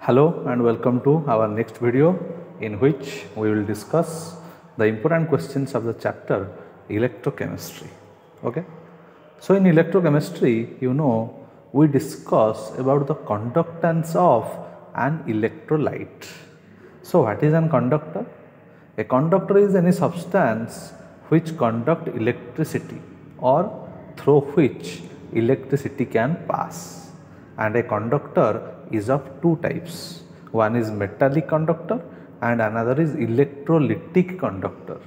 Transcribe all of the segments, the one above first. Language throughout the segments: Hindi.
Hello and welcome to our next video in which we will discuss the important questions of the chapter electrochemistry. Okay. So in electrochemistry, we discuss about the conductance of an electrolyte. So what is an conductor? A conductor is any substance which conduct electricity or through which electricity can pass, and a conductor is of two types. One is metallic conductor and another is electrolytic conductor.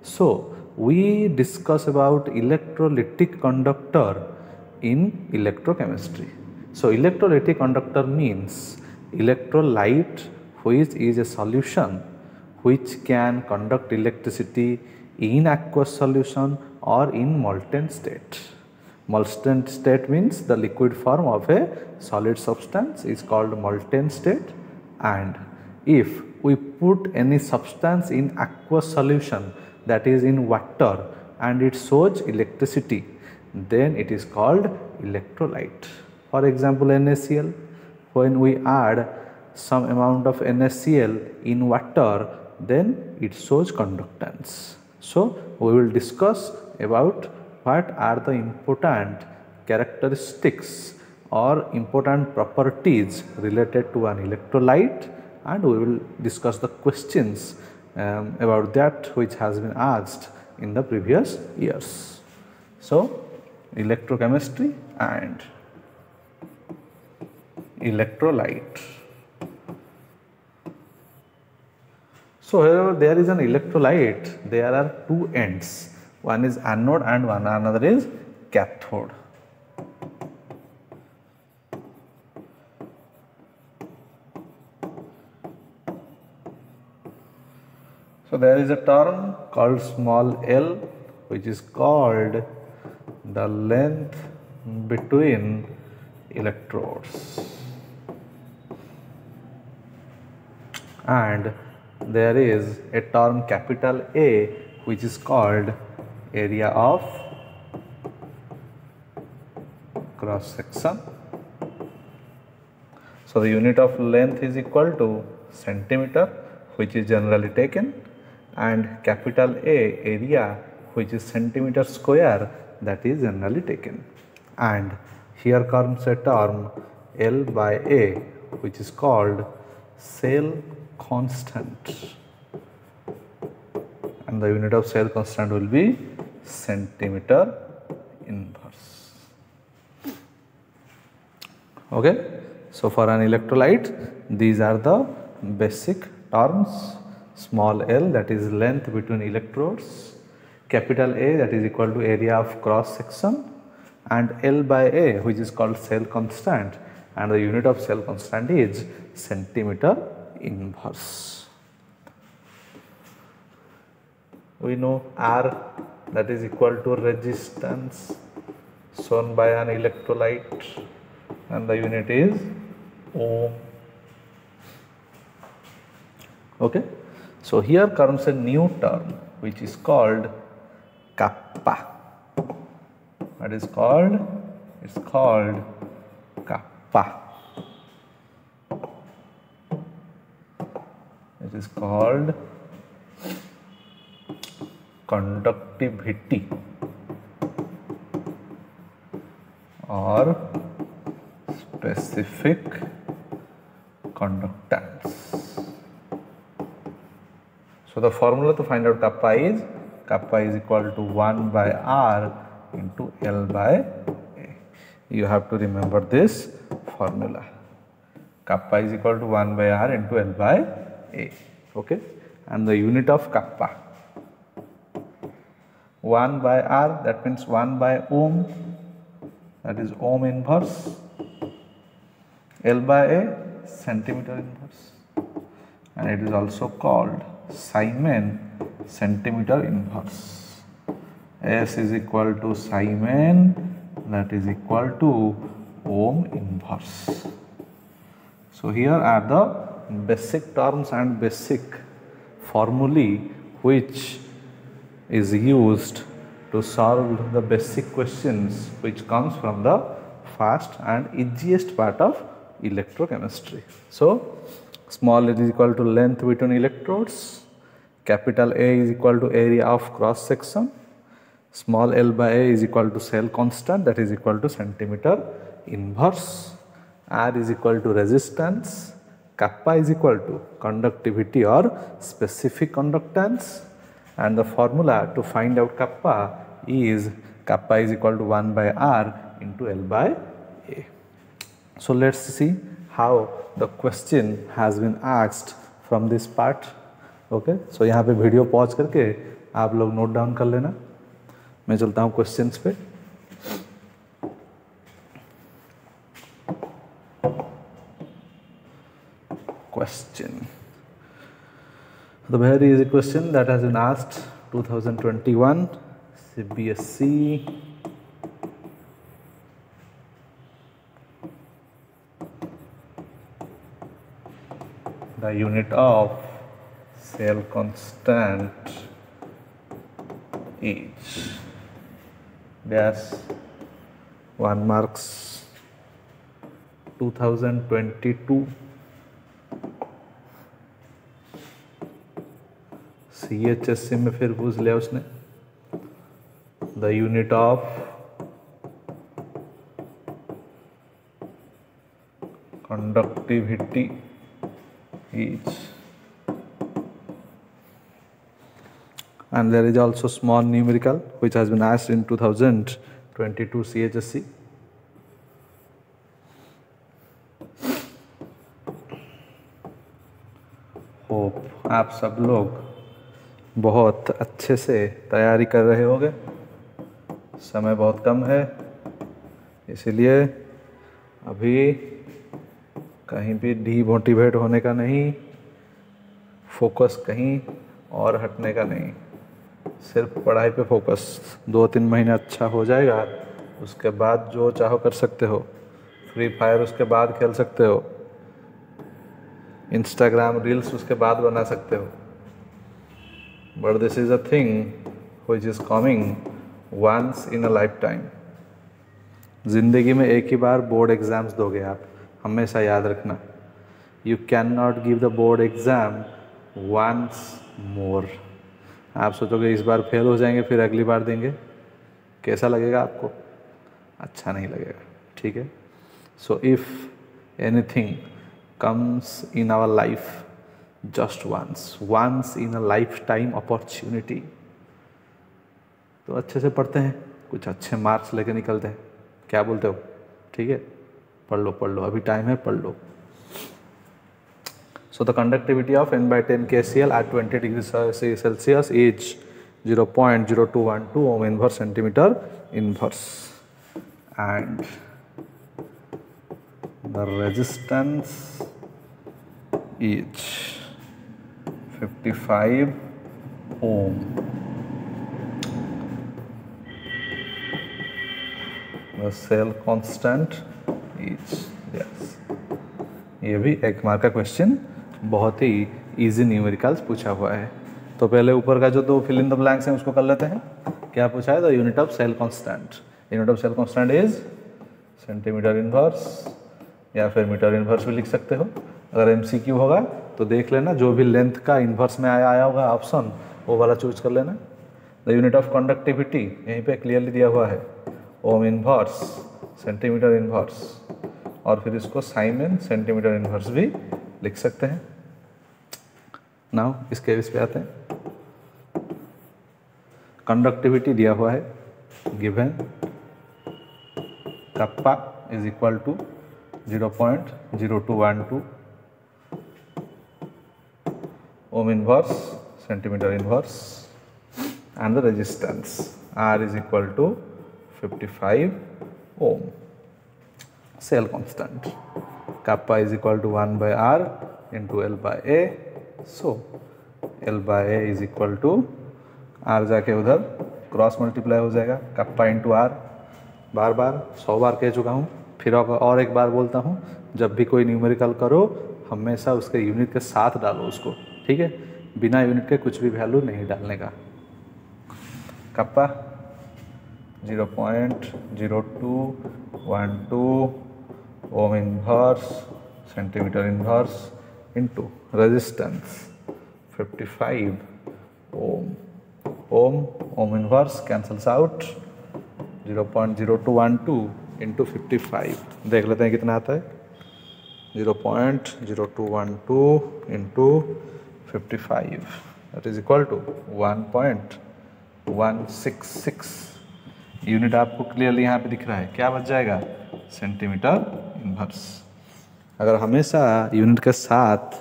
So we discuss about electrolytic conductor in electrochemistry. So electrolytic conductor means electrolyte which is a solution which can conduct electricity in aqueous solution or in molten state. Molten state means the liquid form of a solid substance is called molten state, and if we put any substance in aqueous solution, that is in water, and it shows electricity, then it is called electrolyte. For example, NaCl, when we add some amount of NaCl in water, then it shows conductance. So we will discuss about what are the important characteristics or important properties related to an electrolyte, and we will discuss the questions about that which has been asked in the previous years. So electrochemistry and electrolyte. So wherever there is an electrolyte, there are two ends. One is anode and another is cathode. So there is a term called small l, which is called the length between electrodes, and there is a term capital A, which is called area of cross section. So the unit of length is equal to centimeter, which is generally taken, and capital A, area, which is centimeter square, that is generally taken. And here comes a term L by A, which is called cell constant, and the unit of cell constant will be centimeter inverse. Okay. So for an electrolyte, these are the basic terms: small l, that is length between electrodes; capital A, that is equal to area of cross section; and L by A, which is called cell constant, and the unit of cell constant is centimeter inverse. We know R, that is equal to resistance shown by an electrolyte, and the unit is ohm. Okay. So here comes a new term which is called kappa. What is called? It's called kappa. It is called conductivity or specific conductance. So the formula to find out kappa is equal to 1 by R into L by A. You have to remember this formula. Kappa is equal to 1 by R into L by A. Okay. And the unit of kappa, 1 by R, that means 1 by ohm, that is ohm inverse. L by A, centimeter inverse, and it is also called Simon centimeter inverse. S is equal to Simon, that is equal to ohm inverse. So here are the basic terms and basic formulae which is used to solve the basic questions which comes from the first and easiest part of electrochemistry. So small l is equal to length between electrodes, capital A is equal to area of cross section, small l by A is equal to cell constant, that is equal to centimeter inverse, R is equal to resistance, kappa is equal to conductivity or specific conductance, and the formula to find out kappa is kappa is equal to 1 by R into L by A. So let's see how the question has been asked from this part. Okay, so यहाँ पे वीडियो पॉज करके आप लोग नोट डाउन कर लेना, मैं चलता हूँ क्वेश्चंस पे. Question. The very easy question that has been asked 2021 CBSE. The unit of cell constant is dash 1 marks 2022 CHSC में फिर पूछ लिया उसने. The unit of conductivity is, and there is also small numerical which has been asked in 2022 CHSC. Hope आप सब लोग बहुत अच्छे से तैयारी कर रहे होंगे. समय बहुत कम है, इसलिए अभी कहीं भी डीमोटिवेट होने का नहीं, फोकस कहीं और हटने का नहीं, सिर्फ पढ़ाई पे फोकस. 2-3 महीने अच्छा हो जाएगा, उसके बाद जो चाहो कर सकते हो. फ्री फायर उसके बाद खेल सकते हो, इंस्टाग्राम रील्स उसके बाद बना सकते हो. But this is a thing which is coming once in a lifetime. जिंदगी में एक ही बार बोर्ड एग्जाम्स दोगे आप, हमेशा याद रखना. You can not give the board exam once more. आप सोचोगे इस बार फेल हो जाएंगे फिर अगली बार देंगे, कैसा लगेगा आपको? अच्छा नहीं लगेगा. ठीक है. So if anything comes in our life just once in a lifetime opportunity, तो अच्छे से पढ़ते हैं, कुछ अच्छे मार्क्स लेके निकलते हैं. क्या बोलते हो? ठीक है, पढ़ लो, अभी टाइम है, पढ़ लो. So the conductivity of N/10 KCl at 20 degrees Celsius is 0.0212 ohm inverse centimeter inverse, and the resistance is 55 ohm. The cell constant is, yes. ये भी 1 मार्क का क्वेश्चन, बहुत ही इजी न्यूमेरिकल्स पूछा हुआ है. तो पहले ऊपर का जो 2 फिल इन द ब्लैंक्स हैं उसको कर लेते हैं. क्या पूछा है? The unit of cell constant. Unit of cell constant is centimetre inverse, या फिर मीटर इनवर्स भी लिख सकते हो. अगर एमसीक्यू होगा तो देख लेना, जो भी लेंथ का इन्वर्स में आया होगा ऑप्शन, वो वाला चूज कर लेना. द यूनिट ऑफ कंडक्टिविटी यहीं पे क्लियरली दिया हुआ है, ओम इनवर्स, सेंटीमीटर इनवर्स, और फिर इसको साइमन सेंटीमीटर इनवर्स भी लिख सकते हैं. नाउ इसके इस पे आते हैं. कंडक्टिविटी दिया हुआ है, given kappa is equal to 0.0212 ohm inverse centimeter inverse, and the resistance R is equal to 55 ohm. Cell constant kappa is equal to 1 by R into L by A. So L by A is equal to R जाके उधर क्रॉस मल्टीप्लाई हो जाएगा, कप्पा इंटू R. बार 100 बार कह चुका हूँ, फिर और एक बार बोलता हूँ, जब भी कोई न्यूमेरिकल करो हमेशा उसके यूनिट के साथ डालो उसको. ठीक है, बिना यूनिट के कुछ भी वैल्यू नहीं डालने का. Kappa 0.0212 ohm inverse centimetre inverse into resistance 55 ohm. Ohm inverse cancels out 0.0212 into 55। देख लेते हैं कितना आता है। 0.0212 into 55 that is equal to 1.166। Unit आपको क्लियरली यहाँ पे दिख रहा है, क्या बच जाएगा? Centimetre inverse. अगर हमेशा यूनिट के साथ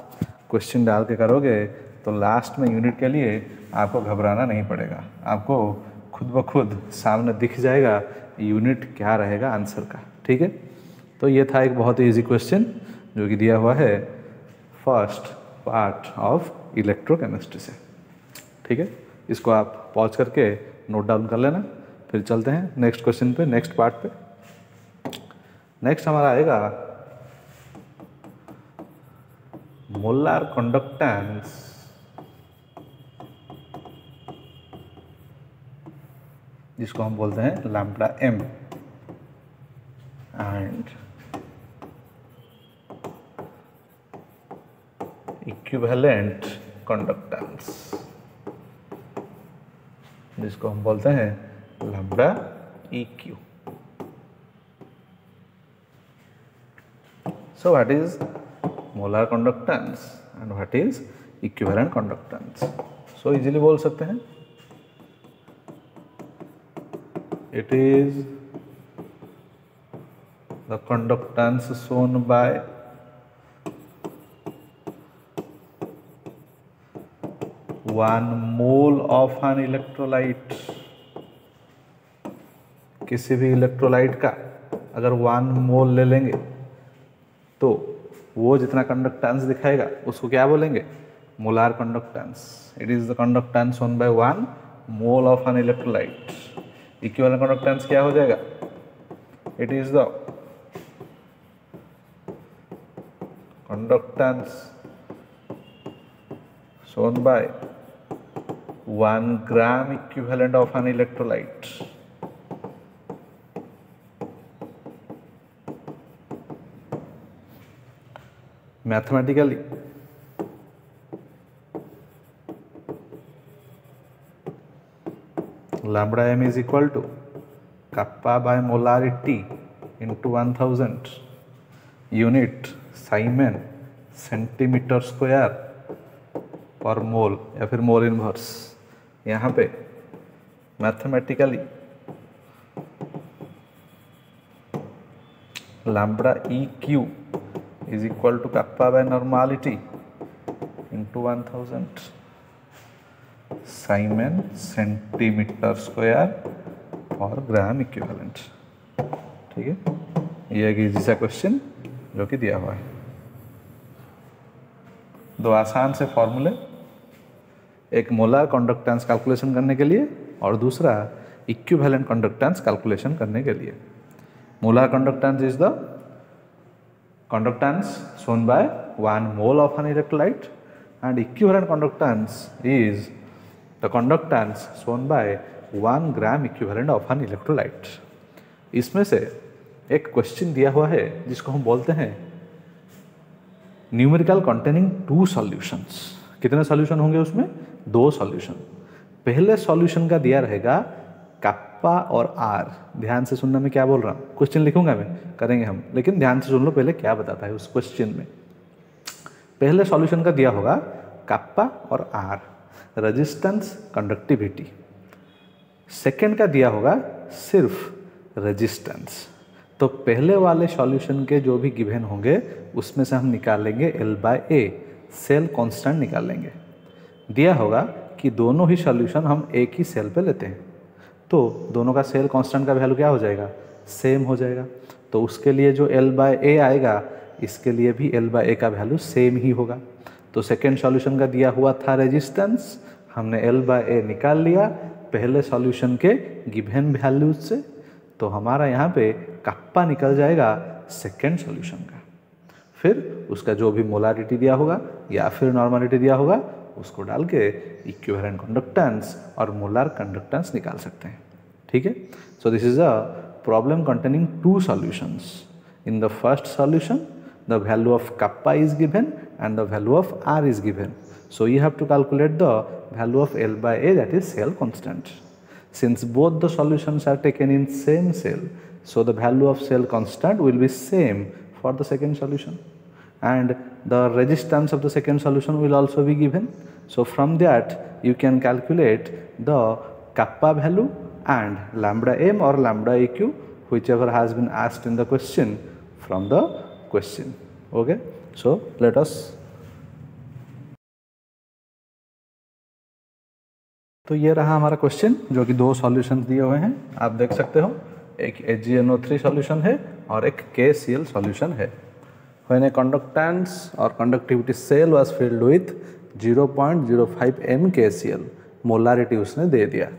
क्वेश्चन डाल के करोगे तो लास्ट में यूनिट के लिए आपको घबराना नहीं पड़ेगा, आपको खुद ब खुद सामने दिख जाएगा यूनिट क्या रहेगा आंसर का। ठीक है, तो ये था एक बहुत ही ईजी क्वेश्चन जो कि दिया हुआ है फर्स्ट पार्ट ऑफ इलेक्ट्रोकेमिस्ट्री से। ठीक है, इसको आप पॉज करके नोट डाउन कर लेना, फिर चलते हैं नेक्स्ट क्वेश्चन पे, नेक्स्ट पार्ट पे। नेक्स्ट हमारा आएगा मोलार कंडक्टेंस जिसको हम बोलते हैं lambda m and equivalent conductance जिसको हम बोलते हैं lambda EQ। So what is molar conductance and what is equivalent conductance? So easily बोल सकते हैं, it is the conductance shown by one mole of an electrolyte। किसी भी इलेक्ट्रोलाइट का अगर 1 मोल ले लेंगे तो वो जितना कंडक्टेंस दिखाएगा उसको क्या बोलेंगे? Molar conductance. It is the conductance shown by 1 mole of an electrolyte. Equivalent conductance क्या हो जाएगा? It is the conductance shown by 1 gram equivalent of an electrolyte। Mathematically lambda m is equal to kappa by molarity into 1000 unit Simon centimetre square per मोल या फिर मोल इनवर्स। यहाँ पे mathematically lambda EQ is equal to kappa by normality into 1000 Simon centimetre square पर ग्राम इक्विवेलेंट। ठीक है, ये एक इजी सा क्वेश्चन जो कि दिया हुआ है। दो आसान से फॉर्मूले, एक मोलार कंडक्टेंस कैलकुलेशन करने के लिए और दूसरा इक्विवेलेंट कंडक्टेंस कैलकुलेशन करने के लिए। Molar conductance is the conductance shown by 1 mole of an electrolyte and equivalent conductance is the conductance shown by 1 gram equivalent of an electrolyte। इसमें से एक क्वेश्चन दिया हुआ है जिसको हम बोलते हैं न्यूमेरिकल कंटेनिंग 2 सॉल्यूशंस। कितने सॉल्यूशन होंगे उसमें? 2 सॉल्यूशन। पहले सॉल्यूशन का दिया रहेगा कप्पा और आर। ध्यान से सुनना, मैं क्या बोल रहा हूँ, क्वेश्चन लिखूंगा मैं, करेंगे हम, लेकिन ध्यान से सुन लो पहले क्या बताता है उस क्वेश्चन में। पहले सॉल्यूशन का दिया होगा कप्पा और आर, रेजिस्टेंस, कंडक्टिविटी। सेकंड का दिया होगा सिर्फ रेजिस्टेंस। तो पहले वाले सॉल्यूशन के जो भी गिवन होंगे उसमें से हम निकाल लेंगे L/A, सेल कांस्टेंट निकाल लेंगे। दिया होगा कि दोनों ही सॉल्यूशन हम एक ही सेल पे लेते हैं, तो दोनों का सेल कांस्टेंट का वैल्यू क्या हो जाएगा? सेम हो जाएगा। तो उसके लिए जो L/A आएगा इसके लिए भी L/A का वैल्यू सेम ही होगा। तो सेकेंड सॉल्यूशन का दिया हुआ था रेजिस्टेंस, हमने L/A निकाल लिया पहले सॉल्यूशन के गिवन वैल्यूज से, तो हमारा यहाँ पे कप्पा निकल जाएगा सेकेंड सॉल्यूशन का। फिर उसका जो भी मोलारिटी दिया होगा या फिर नॉर्मलिटी दिया होगा उसको डाल के इक्विवेलेंट कंडक्टेंस और मोलार कंडक्टेंस निकाल सकते हैं। ठीक है, so this is a problem containing 2 solutions. In the first solution, the value of kappa is given and the value of r is given. So you have to calculate the value of L by A, that is cell constant. Since both the solutions are taken in same cell, so the value of cell constant will be same for the second solution, and the resistance of the second solution will also be given. So from that you can calculate the kappa value and lambda m or lambda eq, whichever has been asked in the question from the question. Okay, so let us, तो ये रहा हमारा क्वेश्चन जो कि दो सॉल्यूशन दिए हुए हैं, आप देख सकते हो, एक HgNO3 सॉल्यूशन है और एक KCl सॉल्यूशन है. When a conductance or conductivity cell was filled with 0.05 m KCl, molarity उसने दे दिया.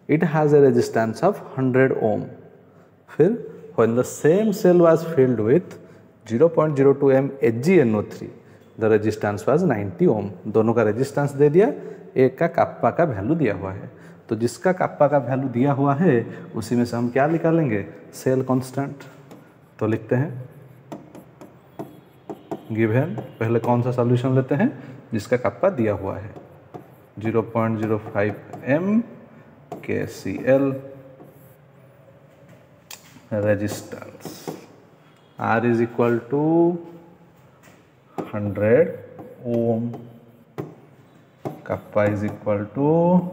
It has a resistance of 100 ohm. फिर when the same cell was filled with 0.02 m HgNO3, the resistance was 90 ohm. दोनों का रेजिस्टेंस दे दिया, एक का काप्पा का वैल्यू दिया हुआ है. तो जिसका काप्पा का वैल्यू दिया हुआ है उसी में से हम क्या निकालेंगे, सेल कांस्टेंट. तो लिखते हैं गिवन, पहले कौन सा सॉल्यूशन लेते हैं जिसका काप्पा दिया हुआ है, 0.05 m KCl resistance, R is equal to 100 ohm, kappa is equal to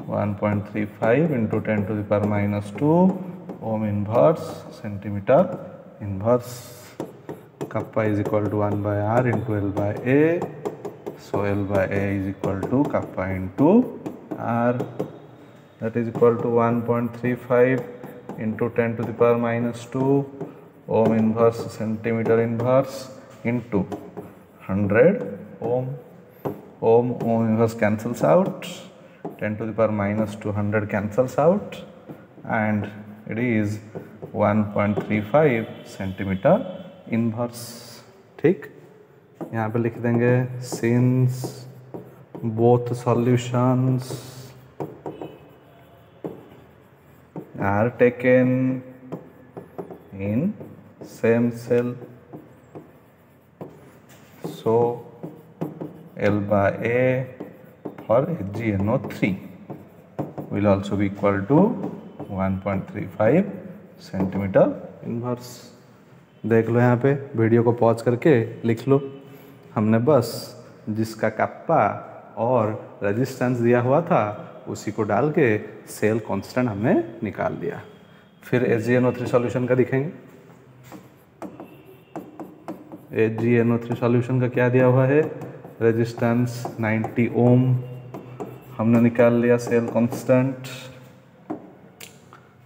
1.35 into 10 to the power minus 2 ohm inverse centimeter inverse. Kappa is equal to 1 by R into L by A. So L by A is equal to kappa into R, that is equal to 1.35 into 10 to the power minus 2 ohm inverse centimeter inverse into 100 ohm. Ohm inverse cancels out, 10 to the power minus 200 cancels out, and it is 1.35 centimeter inverse. ठीक, यहाँ पे लिख देंगे since both solutions are taken in same cell, so L by A for HgNO3 will also be equal to 1.35 centimetre inverse. देख लो यहाँ पे, वीडियो को पॉज करके लिख लो. हमने बस जिसका काप्पा और रेजिस्टेंस दिया हुआ था उसी को डाल के सेल कांस्टेंट हमने निकाल दिया. फिर HgNO3 सॉल्यूशन का दिखेंगे. HgNO3 सॉल्यूशन का क्या दिया हुआ है, रेजिस्टेंस 90 ओम, हमने निकाल लिया सेल कांस्टेंट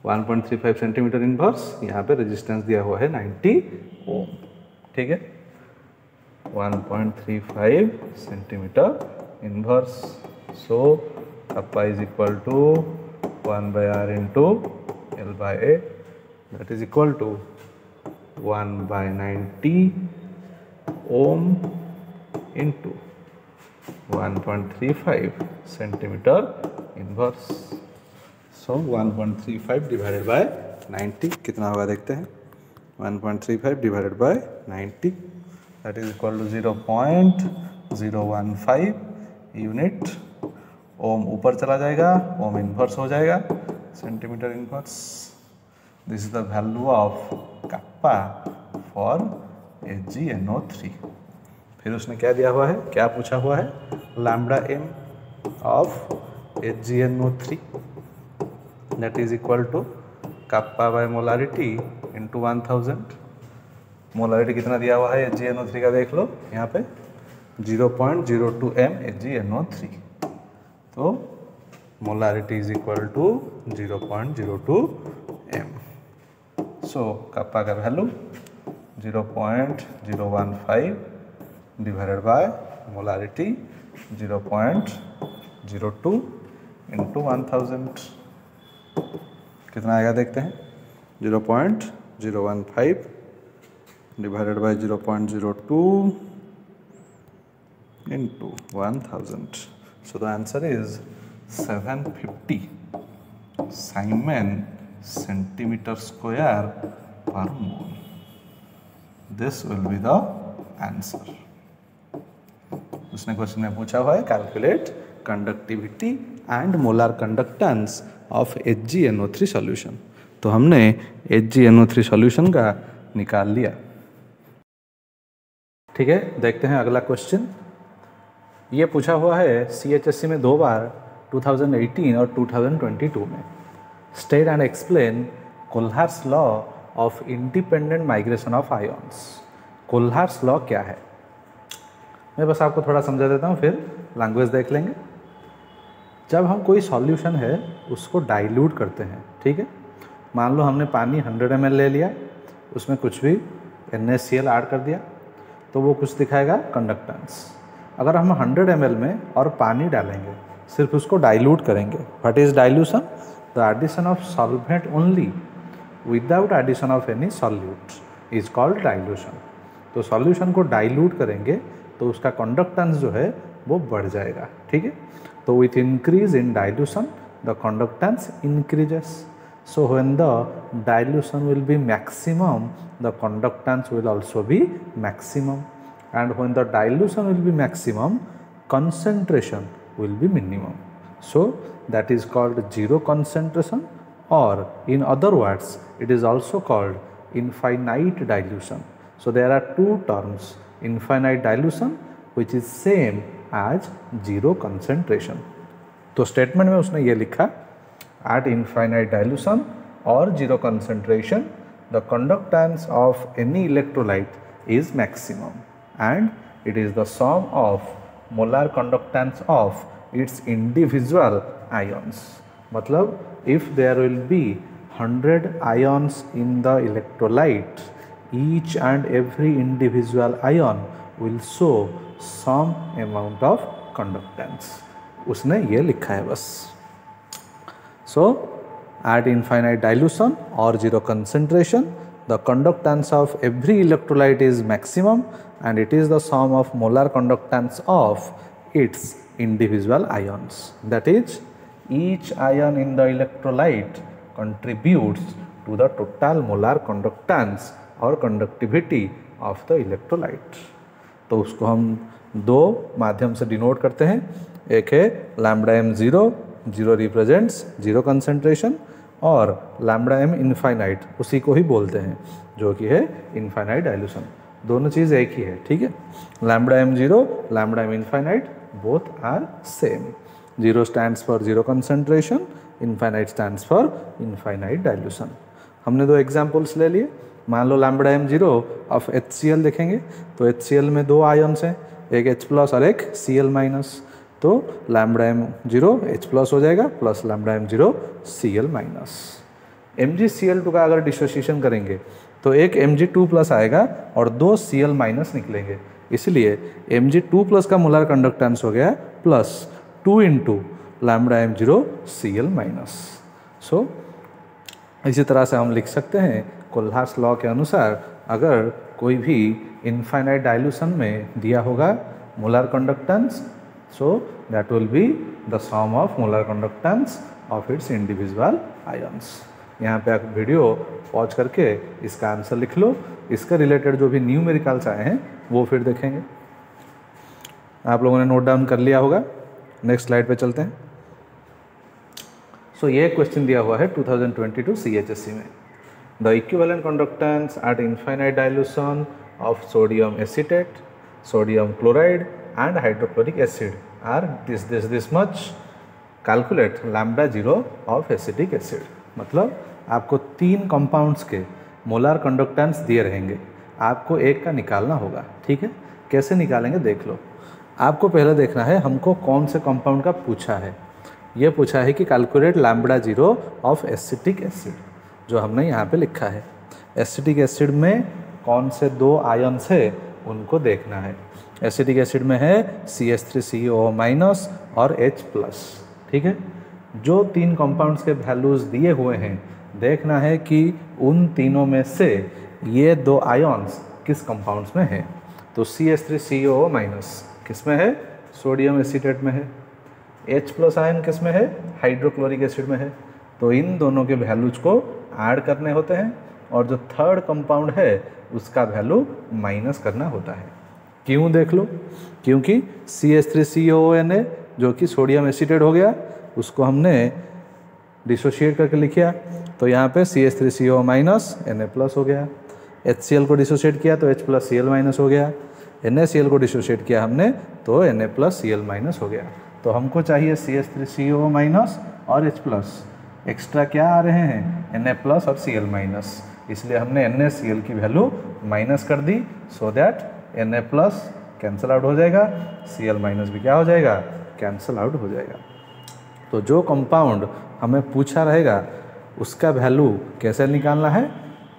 1.35 सेंटीमीटर इनवर्स. यहाँ पे रेजिस्टेंस दिया हुआ है 90 ओम. ठीक है, 1.35 centimetre inverse. So kappa is equal to 1 by R into L by A, that is equal to 1 by 90 ohm into 1.35 centimeter inverse. So 1.35 divided by 90 कितना होगा देखते हैं. 1.35 divided by 90, that is equal to 0.015 unit. Ohm ऊपर चला जाएगा, ओम इन्वर्स हो जाएगा, centimetre inverse. This is the value of kappa for HgNO3. फिर उसने क्या दिया हुआ है, क्या पूछा हुआ है, lambda m of HgNO3 that is equal to kappa by molarity into 1000. Molarity कितना दिया हुआ है HgNO3 का देख लो यहाँ पे, 0.02 m HgNO3. तो molarity is equal to 0.02 m. So kappa का value 0.015 divided by molarity 0.02 into 1000 कितना आएगा देखते हैं. 0.015 divided by 0.02 into 1000. So the answer is 750 Simon centimetre square per mole. This will be the answer. उसने क्वेश्चन में पूछा हुआ है calculate conductivity and molar conductance of HgNO3 solution. तो हमने HgNO3 सॉल्यूशन का निकाल लिया। ठीक है, देखते हैं अगला क्वेश्चन। ये पूछा हुआ है CHSC में 2 बार, 2018 और 2022 में। State and explain Kohlrausch's law of independent migration of ions. Kohlrausch's law क्या है, मैं बस आपको थोड़ा समझा देता हूँ, फिर लैंग्वेज देख लेंगे। जब हम कोई सॉल्यूशन है उसको डाइल्यूट करते हैं, ठीक है, मान लो हमने पानी 100 ml ले लिया, उसमें कुछ भी NaCl ऐड कर दिया, तो वो कुछ दिखाएगा कंडक्टेंस। अगर हम 100 ml में और पानी डालेंगे, सिर्फ उसको डाइल्यूट करेंगे, what is dilution? The addition of solvent only without addition of any solute is called dilution. तो सॉल्यूशन को डाइल्यूट करेंगे तो उसका कंडक्टेंस जो है वो बढ़ जाएगा, ठीक है। तो with increase in dilution the conductance increases. So when the dilution will be maximum, the conductance will also be maximum, and when the dilution will be maximum, concentration will be minimum. So that is called zero concentration, or in other words it is also called infinite dilution. So there are two terms, infinite dilution which is same as zero concentration. तो स्टेटमेंट में उसने ये लिखा, at infinite dilution or zero concentration the conductance of any electrolyte is maximum, and it is the sum of molar conductance of its individual ions. मतलब if there will be 100 ions in the electrolyte, each and every individual ion will show some amount of conductance. उसने ये लिखा है बस। So at infinite dilution or zero concentration, the conductance of every electrolyte is maximum, and it is the sum of molar conductance of its individual ions. That is, each ion in the electrolyte contributes to the total molar conductance or conductivity of the electrolyte. तो उसको हम दो माध्यम से डिनोट करते हैं। एक है lambda m zero, zero represents zero concentration, और लैम्बडा m इनफाइनाइट उसी को ही बोलते हैं, जो कि है इनफाइनाइट डाइल्यूशन। दोनों चीज़ एक ही है, ठीक है। Lambda m zero, lambda m infinite, both are same. Zero stands for zero concentration, infinite stands for infinite dilution. हमने दो एग्जाम्पल्स ले लिए। मान लो lambda m zero of HCl देखेंगे, तो HCl में दो आयन्स हैं, एक H प्लस और एक Cl माइनस। तो lambda m zero H plus हो जाएगा plus lambda m zero Cl minus. MgCl2 का अगर डिसोसिएशन करेंगे तो एक Mg2 प्लस आएगा और दो Cl माइनस निकलेंगे, इसलिए Mg2 प्लस का मोलर कंडक्टेंस हो गया plus 2 into lambda m zero Cl minus. So इसी तरह से हम लिख सकते हैं कोल्हार्स लॉ के अनुसार, अगर कोई भी इनफाइनाइट डाइल्यूशन में दिया होगा molar conductance, so that will be the sum of molar conductance of its individual ions. यहाँ पे आप वीडियो पॉज करके इसका आंसर लिख लो। इसका रिलेटेड जो भी न्यूमेरिकल्स आए हैं वो फिर देखेंगे। आप लोगों ने नोट डाउन कर लिया होगा। नेक्स्ट स्लाइड पे चलते हैं। सो ये क्वेश्चन दिया हुआ है 2022 CHSC में। The equivalent conductance eight infinite dilution of sodium acetate, sodium chloride and hydrochloric acid are this much. Calculate lambda zero of acetic acid. मतलब आपको तीन कंपाउंड्स के मोलर कंडक्टेंस दिए रहेंगे, आपको एक का निकालना होगा, ठीक है। कैसे निकालेंगे देख लो। आपको पहले देखना है हमको कौन से कंपाउंड का पूछा है। ये पूछा है कि calculate lambda zero of acetic acid, जो हमने यहाँ पे लिखा है। एसिटिक एसिड में कौन से दो आयन्स है उनको देखना है। एसिटिक एसिड में है CH3CO माइनस और H प्लस, ठीक है। जो तीन कंपाउंड्स के वैल्यूज़ दिए हुए हैं, देखना है कि उन तीनों में से ये दो आयन्स किस कंपाउंड्स में है। तो CH3CO माइनस किस में है? सोडियम एसीटेट में है। H प्लस आयन किस में है? हाइड्रोक्लोरिक एसिड में है। तो इन दोनों के वैल्यूज को ऐड करने होते हैं और जो थर्ड कंपाउंड है उसका वैल्यू माइनस करना होता है। क्यों देख लो, क्योंकि CH3COONA जो कि सोडियम एसीटेट हो गया उसको हमने डिसोशिएट करके लिखा, तो यहाँ पे CH3CO माइनस Na+ हो गया। HCl को डिसोशिएट किया तो H+Cl- हो गया। NaCl को डिसोशिएट किया हमने तो Na+Cl- हो गया। तो हमको चाहिए CH3CO- और H+, एक्स्ट्रा क्या आ रहे हैं Na+ और Cl-, इसलिए हमने NaCl की वैल्यू माइनस कर दी so that Na+ cancel out हो जाएगा, Cl- भी क्या हो जाएगा, कैंसिल आउट हो जाएगा। तो जो कंपाउंड हमें पूछा रहेगा उसका वैल्यू कैसे निकालना है,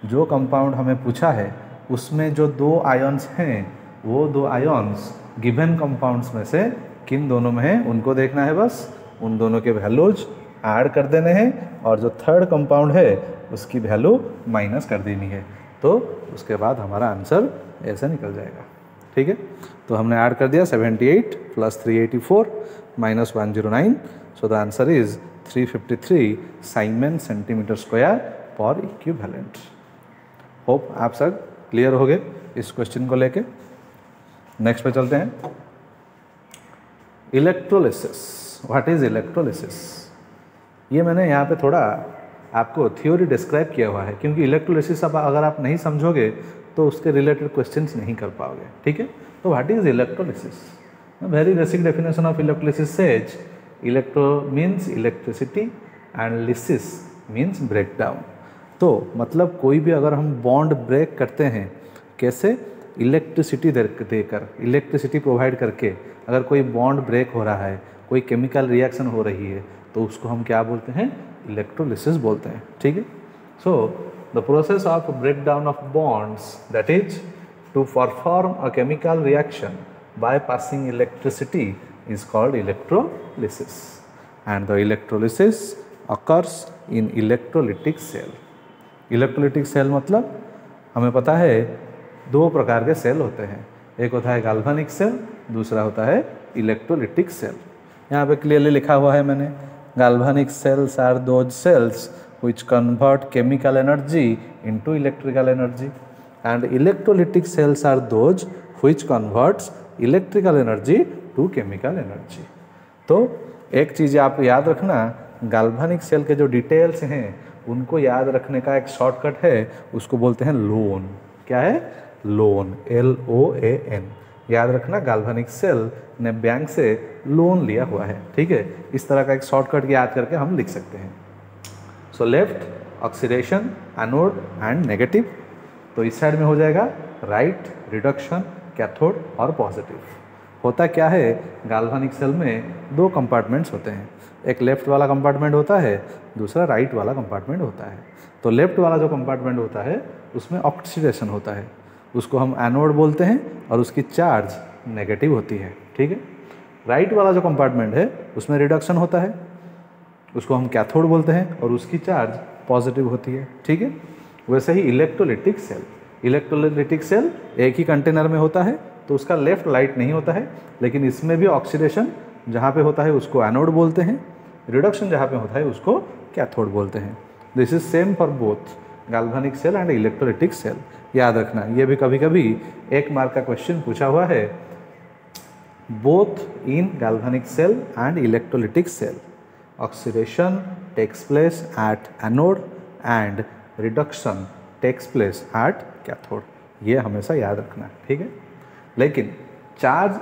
जो कंपाउंड हमें पूछा है उसमें जो 2 आयन्स हैं वो 2 आयन्स गिवन कंपाउंड्स में से किन दोनों में है उनको देखना है, बस उन दोनों के वैल्यूज ऐड कर देने हैं और जो थर्ड कंपाउंड है उसकी वैल्यू माइनस कर देनी है, तो उसके बाद हमारा आंसर ऐसे निकल जाएगा। ठीक है, तो हमने ऐड कर दिया 78 + 384 - 109, so the answer is 353 Simon cm² पर इक्विवेलेंट। होप आप सब क्लियर हो गए इस क्वेश्चन को लेके। नेक्स्ट पे चलते हैं, इलेक्ट्रोलिसिस। What is electrolysis? ये मैंने यहाँ पे थोड़ा आपको थ्योरी डिस्क्राइब किया हुआ है, क्योंकि इलेक्ट्रोलिसिस अब अगर आप नहीं समझोगे तो उसके रिलेटेड क्वेश्चंस नहीं कर पाओगे। ठीक है, तो what is electrolysis? Very basic definition of electrolysis says electro means electricity and lysis means break down. तो मतलब कोई भी अगर हम बॉन्ड ब्रेक करते हैं, कैसे? इलेक्ट्रिसिटी देकर, इलेक्ट्रिसिटी प्रोवाइड करके अगर कोई बॉन्ड ब्रेक हो रहा है, कोई केमिकल रिएक्शन हो रही है, तो उसको हम क्या बोलते हैं? इलेक्ट्रोलिसिस बोलते हैं। ठीक है, so the process of break down of bonds, that is to perform a chemical reaction by passing electricity is called electrolysis, and the electrolysis occurs in electrolytic cell. Electrolytic cell मतलब हमें पता है 2 प्रकार के सेल होते हैं, एक होता है गाल्वानिक सेल, दूसरा होता है इलेक्ट्रोलिटिक सेल। यहाँ पे क्लियरली लिखा हुआ है मैंने, galvanic cells are those cells which convert chemical energy into electrical energy and electrolytic cells are those which converts electrical energy to chemical energy. तो एक चीज़ आप याद रखना, गाल्वानिक सेल के जो डिटेल्स हैं उनको याद रखने का एक शॉर्टकट है, उसको बोलते हैं लोन। क्या है? Loan, LOAN। याद रखना, गाल्वानिक सेल ने बैंक से लोन लिया हुआ है। ठीक है, इस तरह का एक शॉर्टकट याद करके हम लिख सकते हैं। So left oxidation, anode and negative, तो इस साइड में हो जाएगा राइट रिडक्शन, कैथोड और पॉजिटिव। होता क्या है, गाल्वानिक सेल में 2 कंपार्टमेंट्स होते हैं, एक लेफ्ट वाला कंपार्टमेंट होता है, दूसरा राइट वाला कंपार्टमेंट होता है। तो लेफ्ट वाला जो कंपार्टमेंट होता है उसमें ऑक्सीडेशन होता है, उसको हम एनोड बोलते हैं और उसकी चार्ज नेगेटिव होती है। ठीक है, राइट वाला जो कंपार्टमेंट है उसमें रिडक्शन होता है, उसको हम कैथोड बोलते हैं और उसकी चार्ज पॉजिटिव होती है। ठीक है, वैसे ही इलेक्ट्रोलिटिक सेल, इलेक्ट्रोलिटिक सेल एक ही कंटेनर में होता है तो उसका लेफ्ट लाइट नहीं होता है, लेकिन इसमें भी ऑक्सीडेशन जहाँ पे होता है उसको एनोड बोलते हैं, रिडक्शन जहाँ पे होता है उसको कैथोड बोलते हैं। This is same for both galvanic cell and electrolytic cell. याद रखना, ये भी कभी कभी 1 मार्क का क्वेश्चन पूछा हुआ है। Both in galvanic cell and electrolytic cell oxidation takes place at anode and reduction takes place at cathode, ये हमेशा याद रखना। ठीक है, लेकिन चार्ज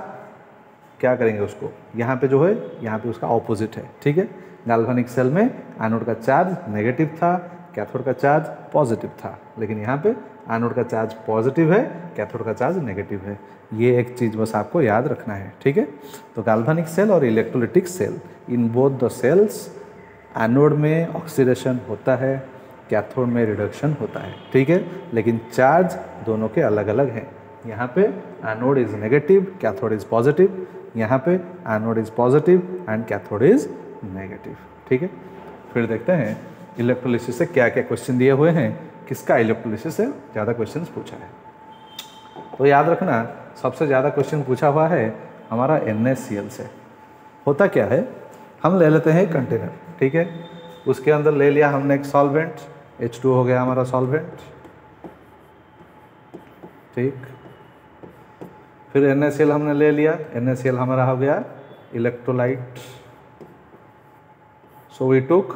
क्या करेंगे उसको, यहाँ पे जो है यहाँ पे उसका ऑपोजिट है। ठीक है, गाल्वानिक सेल में एनोड का चार्ज नेगेटिव था, कैथोड का चार्ज पॉजिटिव था, लेकिन यहाँ पे एनोड का चार्ज पॉजिटिव है, कैथोड का चार्ज नेगेटिव है। ये एक चीज़ बस आपको याद रखना है। ठीक है, तो गाल्वानिक सेल और electrolytic cell, in both the cells anode में ऑक्सीडेशन होता है, कैथोड में रिडक्शन होता है। ठीक है, लेकिन चार्ज दोनों के अलग अलग हैं। यहाँ पे anode is negative, cathode is positive, यहाँ पे anode is positive and cathode is negative. ठीक है, फिर देखते हैं इलेक्ट्रोलिसिस से क्या क्या क्वेश्चन दिए हुए हैं, किसका इलेक्ट्रोलिसिस से ज़्यादा क्वेश्चन पूछा है। तो याद रखना, सबसे ज़्यादा क्वेश्चन पूछा हुआ है हमारा NaCl से। होता क्या है, हम ले लेते हैं कंटेनर। ठीक है, उसके अंदर ले लिया हमने एक सॉल्वेंट, H2 हो गया हमारा सॉल्वेंट, ठीक। फिर NaCl हमने ले लिया, NaCl हमारा हो गया electrolyte. So we took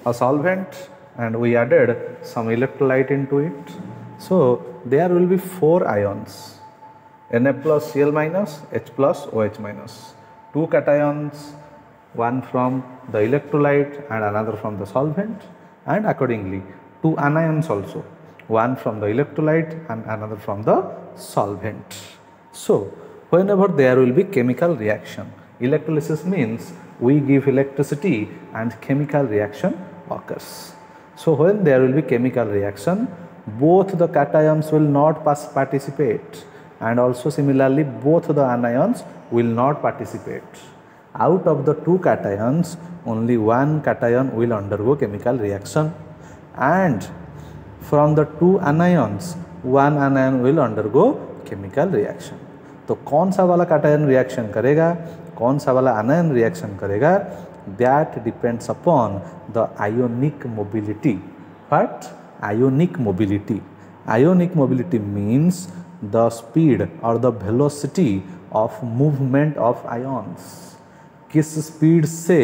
a solvent and we added some electrolyte into it. So there will be 4 ions, Na plus Cl minus, H plus OH minus, 2 cations, one from the electrolyte and another from the solvent, and accordingly 2 anions also, one from the electrolyte and another from the solvent. So whenever there will be chemical reaction, electrolysis means we give electricity and chemical reaction occurs. So when there will be chemical reaction, both the cations will not participate, and also similarly both the anions will not participate. Out of the 2 cations, only one cation will undergo chemical reaction, and from the 2 anions, one anion will undergo chemical reaction. तो कौन सा वाला कैटायन रिएक्शन करेगा, कौन सा वाला आनायन रिएक्शन करेगा, that depends upon the ionic mobility. But ionic mobility, ionic mobility means the speed और the velocity of movement of ions. किस स्पीड से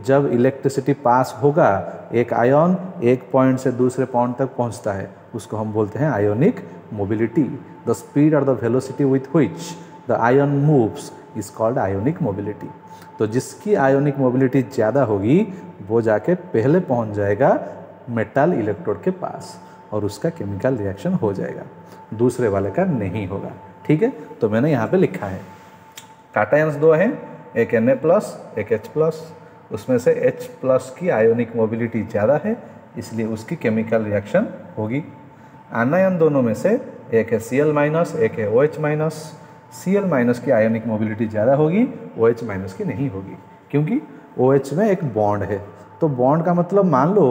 जब इलेक्ट्रिसिटी पास होगा, एक आयन एक पॉइंट से दूसरे पॉइंट तक पहुंचता है, उसको हम बोलते हैं आयोनिक मोबिलिटी. द स्पीड और the velocity with which the ion moves is called ionic mobility. तो जिसकी आयोनिक मोबिलिटी ज़्यादा होगी वो जाके पहले पहुंच जाएगा मेटल इलेक्ट्रोड के पास और उसका केमिकल रिएक्शन हो जाएगा, दूसरे वाले का नहीं होगा. ठीक है, तो मैंने यहाँ पे लिखा है कैटायंस 2 हैं, एक Na प्लस एक H प्लस. उसमें से H प्लस की आयोनिक मोबिलिटी ज़्यादा है, इसलिए उसकी केमिकल रिएक्शन होगी. आनायन दोनों में से एक है Cl माइनस, एक है OH माइनस. Cl माइनस की आयोनिक मोबिलिटी ज़्यादा होगी, OH माइनस की नहीं होगी, क्योंकि OH में एक बॉन्ड है. तो बॉन्ड का मतलब मान लो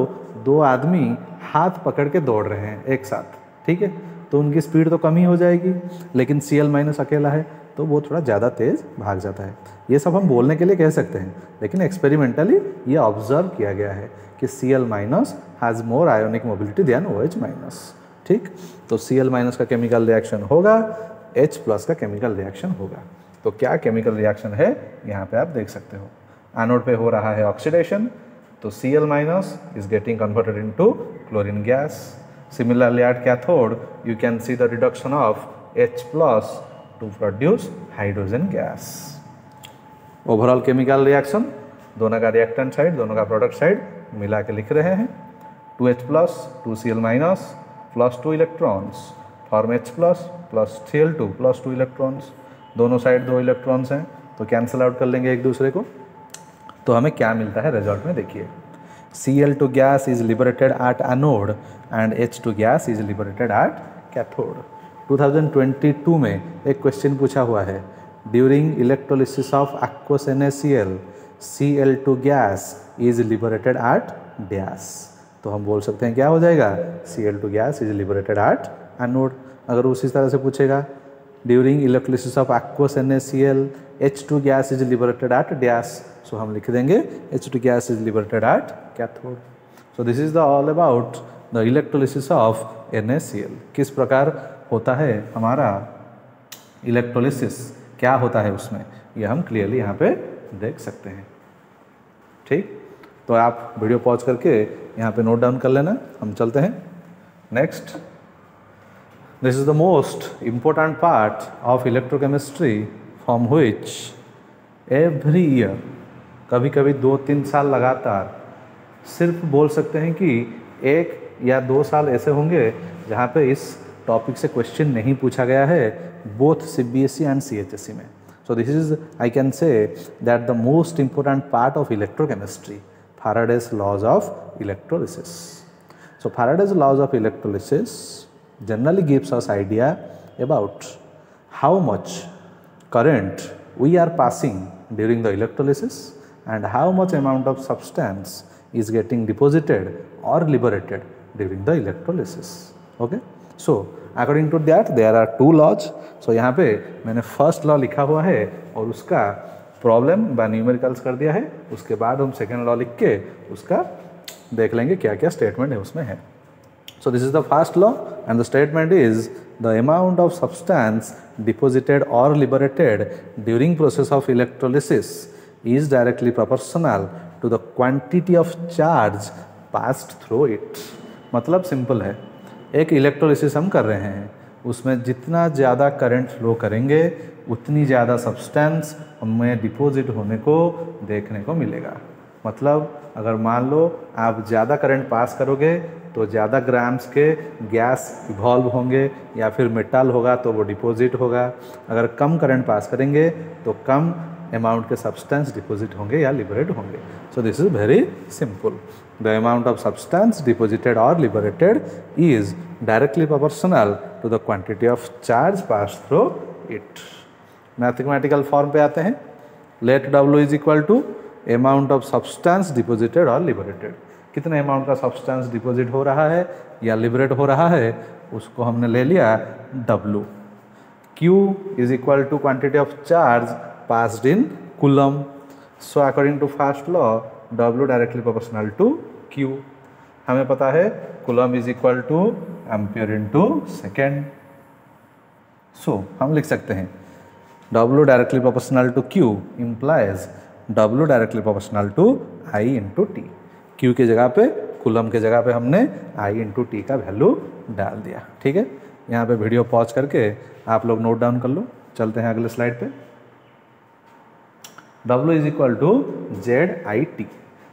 2 आदमी हाथ पकड़ के दौड़ रहे हैं एक साथ, ठीक है, तो उनकी स्पीड तो कम ही हो जाएगी. लेकिन Cl माइनस अकेला है तो वो थोड़ा ज़्यादा तेज़ भाग जाता है. ये सब हम बोलने के लिए कह सकते हैं, लेकिन एक्सपेरिमेंटली ये ऑब्जर्व किया गया है कि Cl minus has more ionic mobility than OH minus. ठीक, तो Cl माइनस का केमिकल रिएक्शन होगा, H प्लस का केमिकल रिएक्शन होगा. तो क्या केमिकल रिएक्शन है यहाँ पे आप देख सकते हो. एनोड पे हो रहा है ऑक्सीडेशन, तो Cl minus is getting converted into chlorine gas. Similarly at cathode you can see the reduction of H plus two produce hydrogen gas. Overall chemical reaction, दोनों का रिएक्टेंट साइड दोनों का प्रोडक्ट साइड मिला के लिख रहे हैं. 2H plus 2Cl minus plus 2 electrons form H plus plus Cl2 plus 2 electrons. दोनों साइड 2 इलेक्ट्रॉन्स हैं तो कैंसिल आउट कर लेंगे एक दूसरे को. तो हमें क्या मिलता है रिजल्ट में, देखिए Cl2 gas is liberated at anode and H2 gas is liberated at cathode. 2022 में एक क्वेश्चन पूछा हुआ है, during electrolysis of aqueous NaCl Cl2 gas is liberated at dash. तो हम बोल सकते हैं क्या हो जाएगा, Cl2 gas is liberated at anode. अगर उसी तरह से पूछेगा during electrolysis of aqueous NaCl H2 gas is liberated at dash, so हम लिख देंगे H2 gas is liberated at cathode. So this is the all about the electrolysis of NaCl. किस प्रकार होता है हमारा इलेक्ट्रोलिसिस, क्या होता है उसमें, यह हम क्लियरली यहाँ पे देख सकते हैं. ठीक, तो आप वीडियो पॉज करके यहाँ पे नोट डाउन कर लेना. हम चलते हैं next. This is the most important part of electrochemistry from which every year, कभी कभी 2-3 साल लगातार, सिर्फ बोल सकते हैं कि 1 या 2 साल ऐसे होंगे जहाँ पे इस टॉपिक से क्वेश्चन नहीं पूछा गया है, बोथ CBSE एंड CHSE में. So this is, I can say that the most important part of electrochemistry, Faraday's laws of electrolysis. So Faraday's laws of electrolysis generally gives us idea about how much current we are passing during the electrolysis and how much amount of substance is getting deposited or liberated during the electrolysis. Okay. So according to that there are 2 laws. So यहाँ पे मैंने फर्स्ट लॉ लिखा हुआ है और उसका प्रॉब्लम बाय न्यूमेरिकल्स कर दिया है. उसके बाद हम सेकेंड लॉ लिख के उसका देख लेंगे क्या क्या स्टेटमेंट है उसमें है। So this is the first law, and the statement is the amount of substance deposited or liberated during process of electrolysis is directly proportional to the quantity of charge passed through it। मतलब सिंपल है, एक इलेक्ट्रोलिसिस हम कर रहे हैं, उसमें जितना ज़्यादा करंट फ्लो करेंगे उतनी ज़्यादा सब्सटेंस हमें डिपॉजिट होने को देखने को मिलेगा। मतलब अगर मान लो आप ज़्यादा करंट पास करोगे तो ज़्यादा ग्राम्स के गैस इवॉल्व होंगे या फिर मेटल होगा तो वो डिपॉजिट होगा। अगर कम करंट पास करेंगे तो कम अमाउंट के सब्सटेंस डिपॉजिट होंगे या लिबरेट होंगे। So this is very simple, the amount of substance deposited और liberated is directly proportional to the quantity of charge pass through it. Mathematical form पे आते हैं, let W is equal to amount of substance deposited और लिबरेटेड। कितने अमाउंट का सब्सटेंस डिपॉजिट हो रहा है या लिबरेट हो रहा है उसको हमने ले लिया W। Q is equal to quantity of charge passed in coulomb. So according to first law W directly proportional to Q। हमें पता है coulomb is equal to ampere into second. So हम लिख सकते हैं W directly proportional to Q implies W directly proportional to I into t. Q के जगह पे कूलम के जगह पे हमने I इंटू टी का वैल्यू डाल दिया। ठीक है, यहाँ पे वीडियो पॉज करके आप लोग नोट डाउन कर लो। चलते हैं अगले स्लाइड पे। W is equal to ZIT।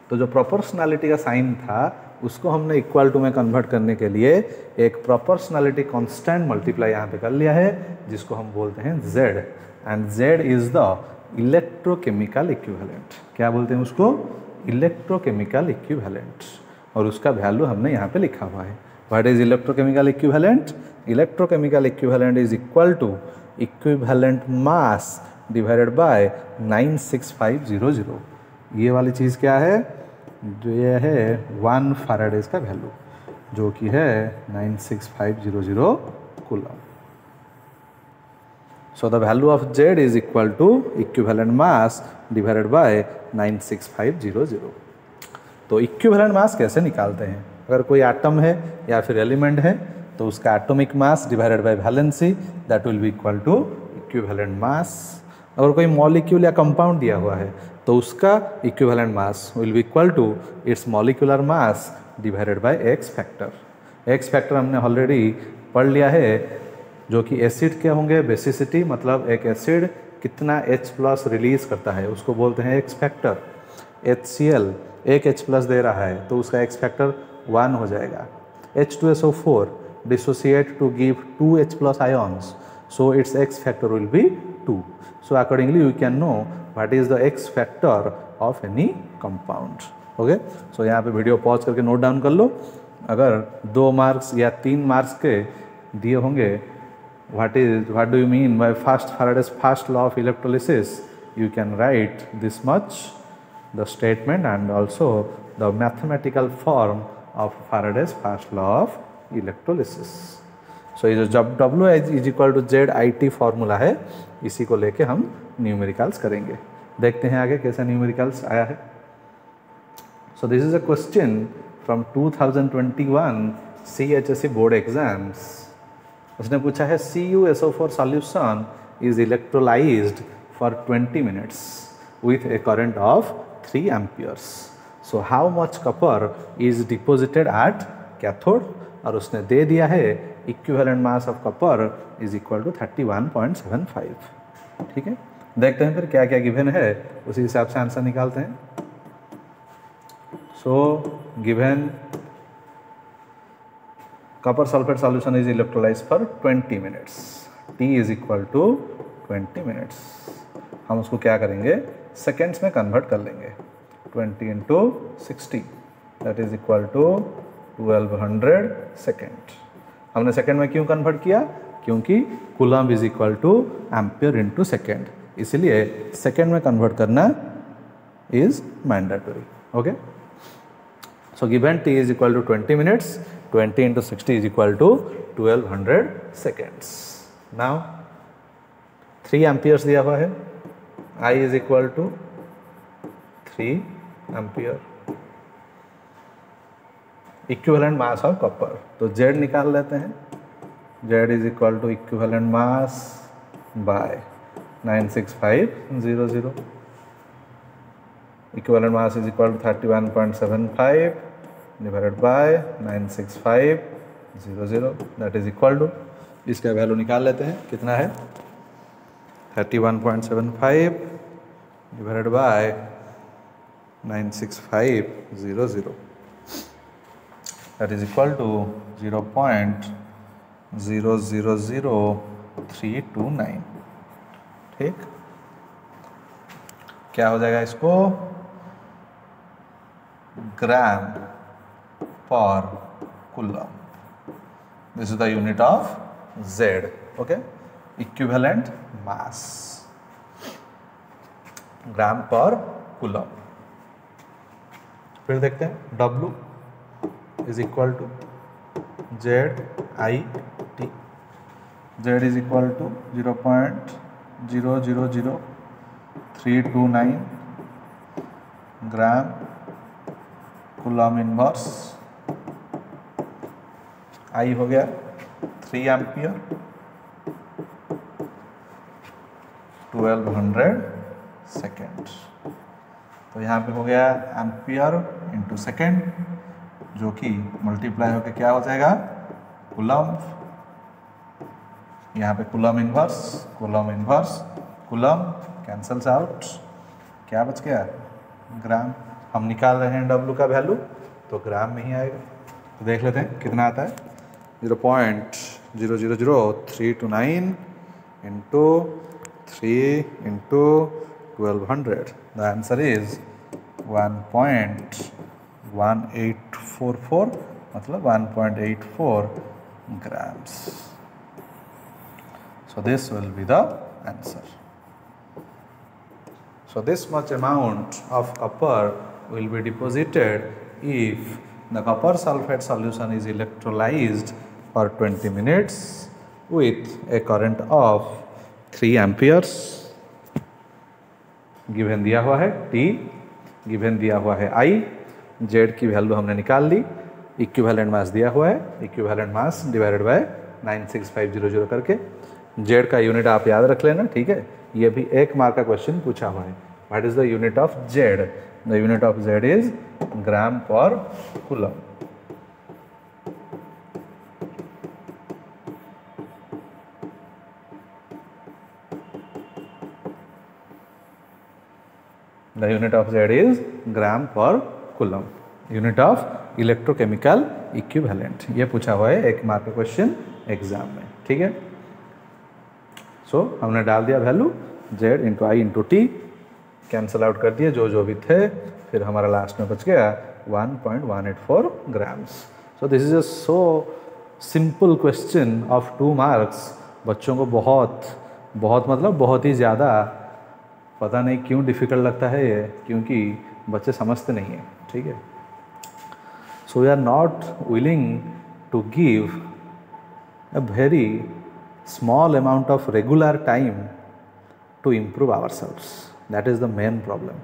तो जो प्रोपोर्शनैलिटी का साइन था उसको हमने इक्वल टू में कन्वर्ट करने के लिए एक प्रोपोर्शनैलिटी कांस्टेंट मल्टीप्लाई यहाँ पे कर लिया है जिसको हम बोलते हैं Z, and Z is the electrochemical equivalent. क्या बोलते हैं उसको? Electrochemical equivalent. और उसका वैल्यू हमने यहाँ पे लिखा हुआ है। What is electrochemical equivalent? Electrochemical equivalent is equal to equivalent mass divided by 96500। ये वाली चीज़ क्या है? जो ये है 1 फैराडेज का वैल्यू जो कि है 96500 coulomb. So the value of Z is equal to equivalent mass divided by 96500। तो इक्विवेलेंट मास कैसे निकालते हैं? अगर कोई एटम है या फिर एलिमेंट है तो उसका atomic mass divided by valency that will be equal to equivalent mass. अगर कोई मॉलिक्यूल या कंपाउंड दिया हुआ है तो उसका equivalent mass will be equal to its molecular mass divided by x factor. X factor हमने ऑलरेडी पढ़ लिया है, जो कि एसिड क्या होंगे? बेसिसिटी, मतलब एक एसिड कितना H+ रिलीज करता है उसको बोलते हैं एक्स फैक्टर। HCl एक H+ दे रहा है तो उसका एक्स फैक्टर 1 हो जाएगा। H2SO4 dissociate to give 2H+ ions, so its X factor will be 2। So accordingly you can know what is the X factor of any compound. Okay, so यहाँ पे वीडियो पॉज करके नोट डाउन कर लो। अगर 2 मार्क्स या 3 मार्क्स के दिए होंगे what do you mean by Faraday's first law of electrolysis, you can write this much, the statement and also the mathematical form of Faraday's first law of electrolysis। so ये जो W is equal to ZIT formula है इसी को लेके हम न्यूमेरिकल्स करेंगे। देखते हैं आगे कैसा न्यूमेरिकल्स आया है। so this is a question from 2021 CHSE board exams। उसने पूछा है CuSO4 solution is electrolyzed for 20 minutes with a current of 3 amperes। So how much copper is deposited at cathode? और उसने दे दिया है equivalent mass of copper is equal to 31.75। ठीक है, देखते हैं फिर क्या क्या गिवन है, उसी हिसाब से आंसर निकालते हैं। So given copper sulfate solution is electrolyzed for 20 minutes, T is equal to 20 minutes। हम उसको क्या करेंगे? सेकेंड्स में कन्वर्ट कर लेंगे। 20 into 60 that is equal to 1200 second. हमने सेकेंड में क्यों कन्वर्ट किया? क्योंकि coulomb is equal to ampere into second, इसलिए सेकेंड में कन्वर्ट करना is mandatory. Okay, so given T is equal to 20 minutes, 20 into 60 is equal to 1200 seconds। Now 3 amperes दिया हुआ है, I is equal to 3 ampere। Equivalent mass of copper. तो Z निकाल लेते हैं, Z is equal to equivalent mass by 96500। Equivalent mass is equal to 31.75 divided by 96500, that is equal to, इसका वैल्यू निकाल लेते हैं, कितना है 31.75 divided by 96500, that is equal to 0.000329। ठीक, क्या हो जाएगा इसको, gram per coulomb. This is the unit of Z, okay, equivalent mass, gram per coulomb. फिर देखते हैं W is equal to ZIT। Z is equal to 0.000329 gram coulomb inverse. I हो गया 3 एम्पियर 1200 सेकेंड। तो यहाँ पे हो गया एम्पियर इंटू सेकेंड, जो कि मल्टीप्लाई होकर क्या हो जाएगा, कूलम। यहाँ पे coulomb inverse, coulomb inverse, coulomb cancels out, क्या बच गया, ग्राम। हम निकाल रहे हैं W का वैल्यू, तो ग्राम में ही आएगा। तो देख लेते हैं कितना आता है, 0.000329 into 3 into 1200, the answer is 1.1844, मतलब 1.84 grams. So this will be the answer. So this much amount of copper will be deposited if the copper sulfate solution is electrolyzed for 20 minutes with a current of 3 amperes. Given दिया हुआ है T, गिवन दिया हुआ है I, Z की वैल्यू हमने निकाल ली, इक्विवेलेंट मास दिया हुआ है, इक्विवेलेंट मास डिवाइडेड बाय 96500 करके। Z का यूनिट आप याद रख लेना, ठीक है, ये भी 1 मार्क का क्वेश्चन पूछा हुआ है। What is the unit of Z? The unit of Z is gram per coulomb. The unit of Z is gram per coulomb, unit of electrochemical equivalent। ये पूछा हुआ है 1 मार्क का क्वेश्चन एग्जाम में, ठीक है। सो हमने डाल दिया value Z into I into T, cancel out कर दिए जो भी थे, फिर हमारा लास्ट में बच गया 1.184 grams. So this is a so simple question of 2 marks. बच्चों को बहुत मतलब बहुत ही ज़्यादा, पता नहीं क्यों डिफ़िकल्ट लगता है ये, क्योंकि बच्चे समझते नहीं हैं, ठीक है। So we are not willing to give a very small amount of regular time to improve ourselves, that is the main problem.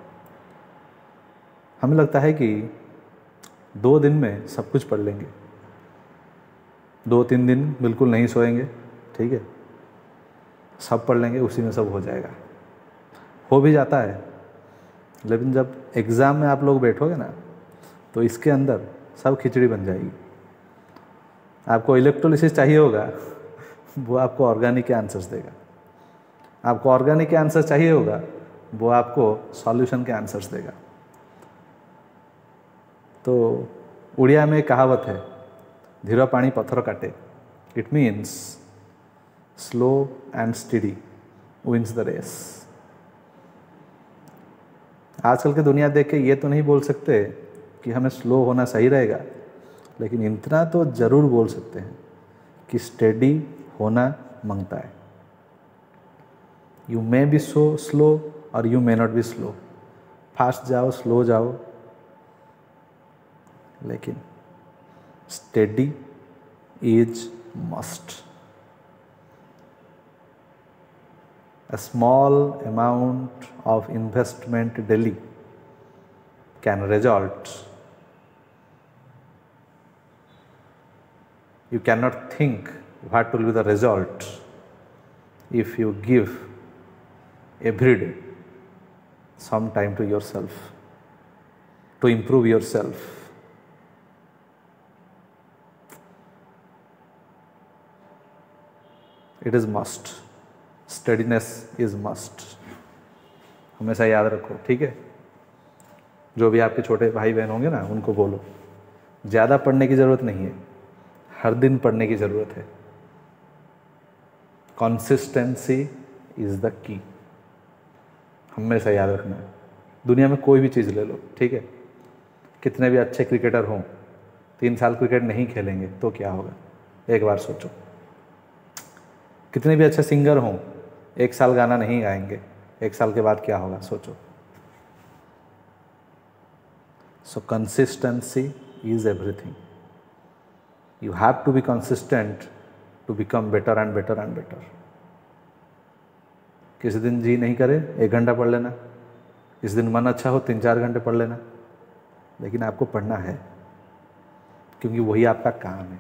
हमें लगता है कि 2 दिन में सब कुछ पढ़ लेंगे, 2-3 दिन बिल्कुल नहीं सोएंगे, ठीक है, सब पढ़ लेंगे, उसी में सब हो जाएगा। हो भी जाता है, लेकिन जब एग्ज़ाम में आप लोग बैठोगे ना, तो इसके अंदर सब खिचड़ी बन जाएगी। आपको इलेक्ट्रोलिसिस चाहिए होगा, वो आपको ऑर्गेनिक के आंसर्स देगा। आपको ऑर्गेनिक के आंसर चाहिए होगा, वो आपको सॉल्यूशन के आंसर्स देगा। तो उड़िया में कहावत है, धीर पानी पत्थर काटे। It means slow and steady wins the race. आजकल की दुनिया देख के ये तो नहीं बोल सकते कि हमें स्लो होना सही रहेगा, लेकिन इतना तो ज़रूर बोल सकते हैं कि स्टेडी होना मांगता है। You may be so slow और you may not be slow, fast जाओ स्लो जाओ, लेकिन steady is must. A small amount of investment daily can result you cannot think what will be the result if you give every day some time to yourself to improve yourself. It is must. Steadiness is must. हमेशा याद रखो, ठीक है। जो भी आपके छोटे भाई बहन होंगे ना, उनको बोलो ज़्यादा पढ़ने की ज़रूरत नहीं है, हर दिन पढ़ने की ज़रूरत है। कंसिस्टेंसी इज़ द की, हमेशा याद रखना है। दुनिया में कोई भी चीज़ ले लो, ठीक है, कितने भी अच्छे क्रिकेटर हों, 3 साल क्रिकेट नहीं खेलेंगे तो क्या होगा, एक बार सोचो। कितने भी अच्छे सिंगर हों, 1 साल गाना नहीं गाएंगे, 1 साल के बाद क्या होगा, सोचो। सो consistency is everything. You have to be consistent to become better and better and better. किसी दिन जी नहीं करे 1 घंटा पढ़ लेना, किसी दिन मन अच्छा हो 3-4 घंटे पढ़ लेना, लेकिन आपको पढ़ना है क्योंकि वही आपका काम है,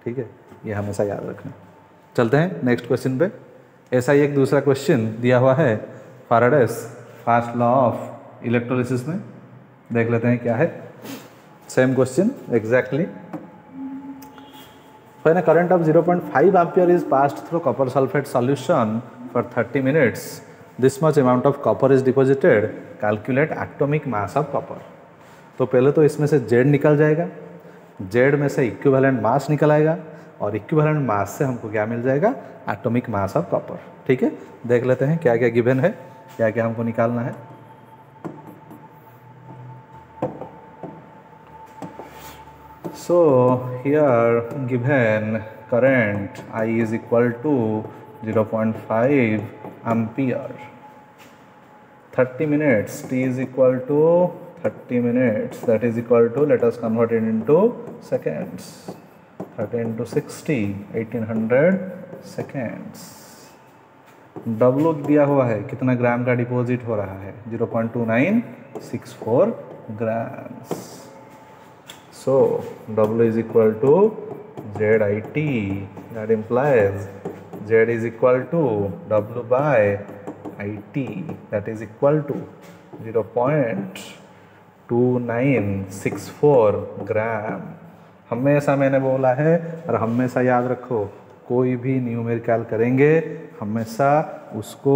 ठीक है। ये हमेशा याद रखना। चलते हैं नेक्स्ट क्वेश्चन पे। ऐसा ही एक दूसरा क्वेश्चन दिया हुआ है Faraday's first law of electrolysis में, देख लेते हैं क्या है। Same question exactly. When a current of 0.5 ampere is passed through copper sulfate solution for 30 minutes, this much amount of copper is deposited. Calculate atomic mass of copper. तो पहले तो इसमें से Z निकल जाएगा, Z में से इक्विवेलेंट मास निकल आएगा और इक्विवेलेंट मास से हमको क्या मिल जाएगा, एटॉमिक मास ऑफ कॉपर, ठीक है। देख लेते हैं क्या क्या गिवन है, क्या क्या हमको निकालना है। So here given current I is equal to 0.5 ampere, 30 minutes, T is equal to 30 minutes, that is equal to, let us convert it into seconds, 30 into 60, 1800 seconds। W दिया हुआ है, कितना ग्राम का डिपॉजिट हो रहा है, 0.2964 grams। So W is equal to ZIT, that implies Z is equal to W by IT, that is equal to 0.2964 ग्राम। हमेशा मैंने बोला है और हमेशा याद रखो, कोई भी न्यूमेरिकल करेंगे हमेशा उसको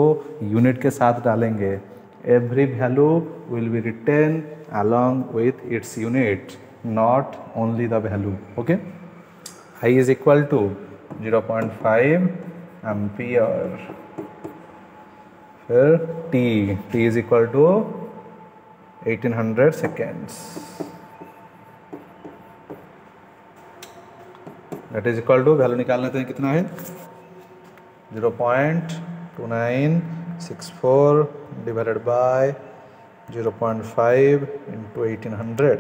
यूनिट के साथ डालेंगे। Every value will be retained along with its unit, not only the value, okay। I is equal to 0.5 ampere, फिर T is equal to 1800 seconds, that is equal to, value निकाल लेते हैं कितना है, 0.2964 divided by 0.5 into 1800,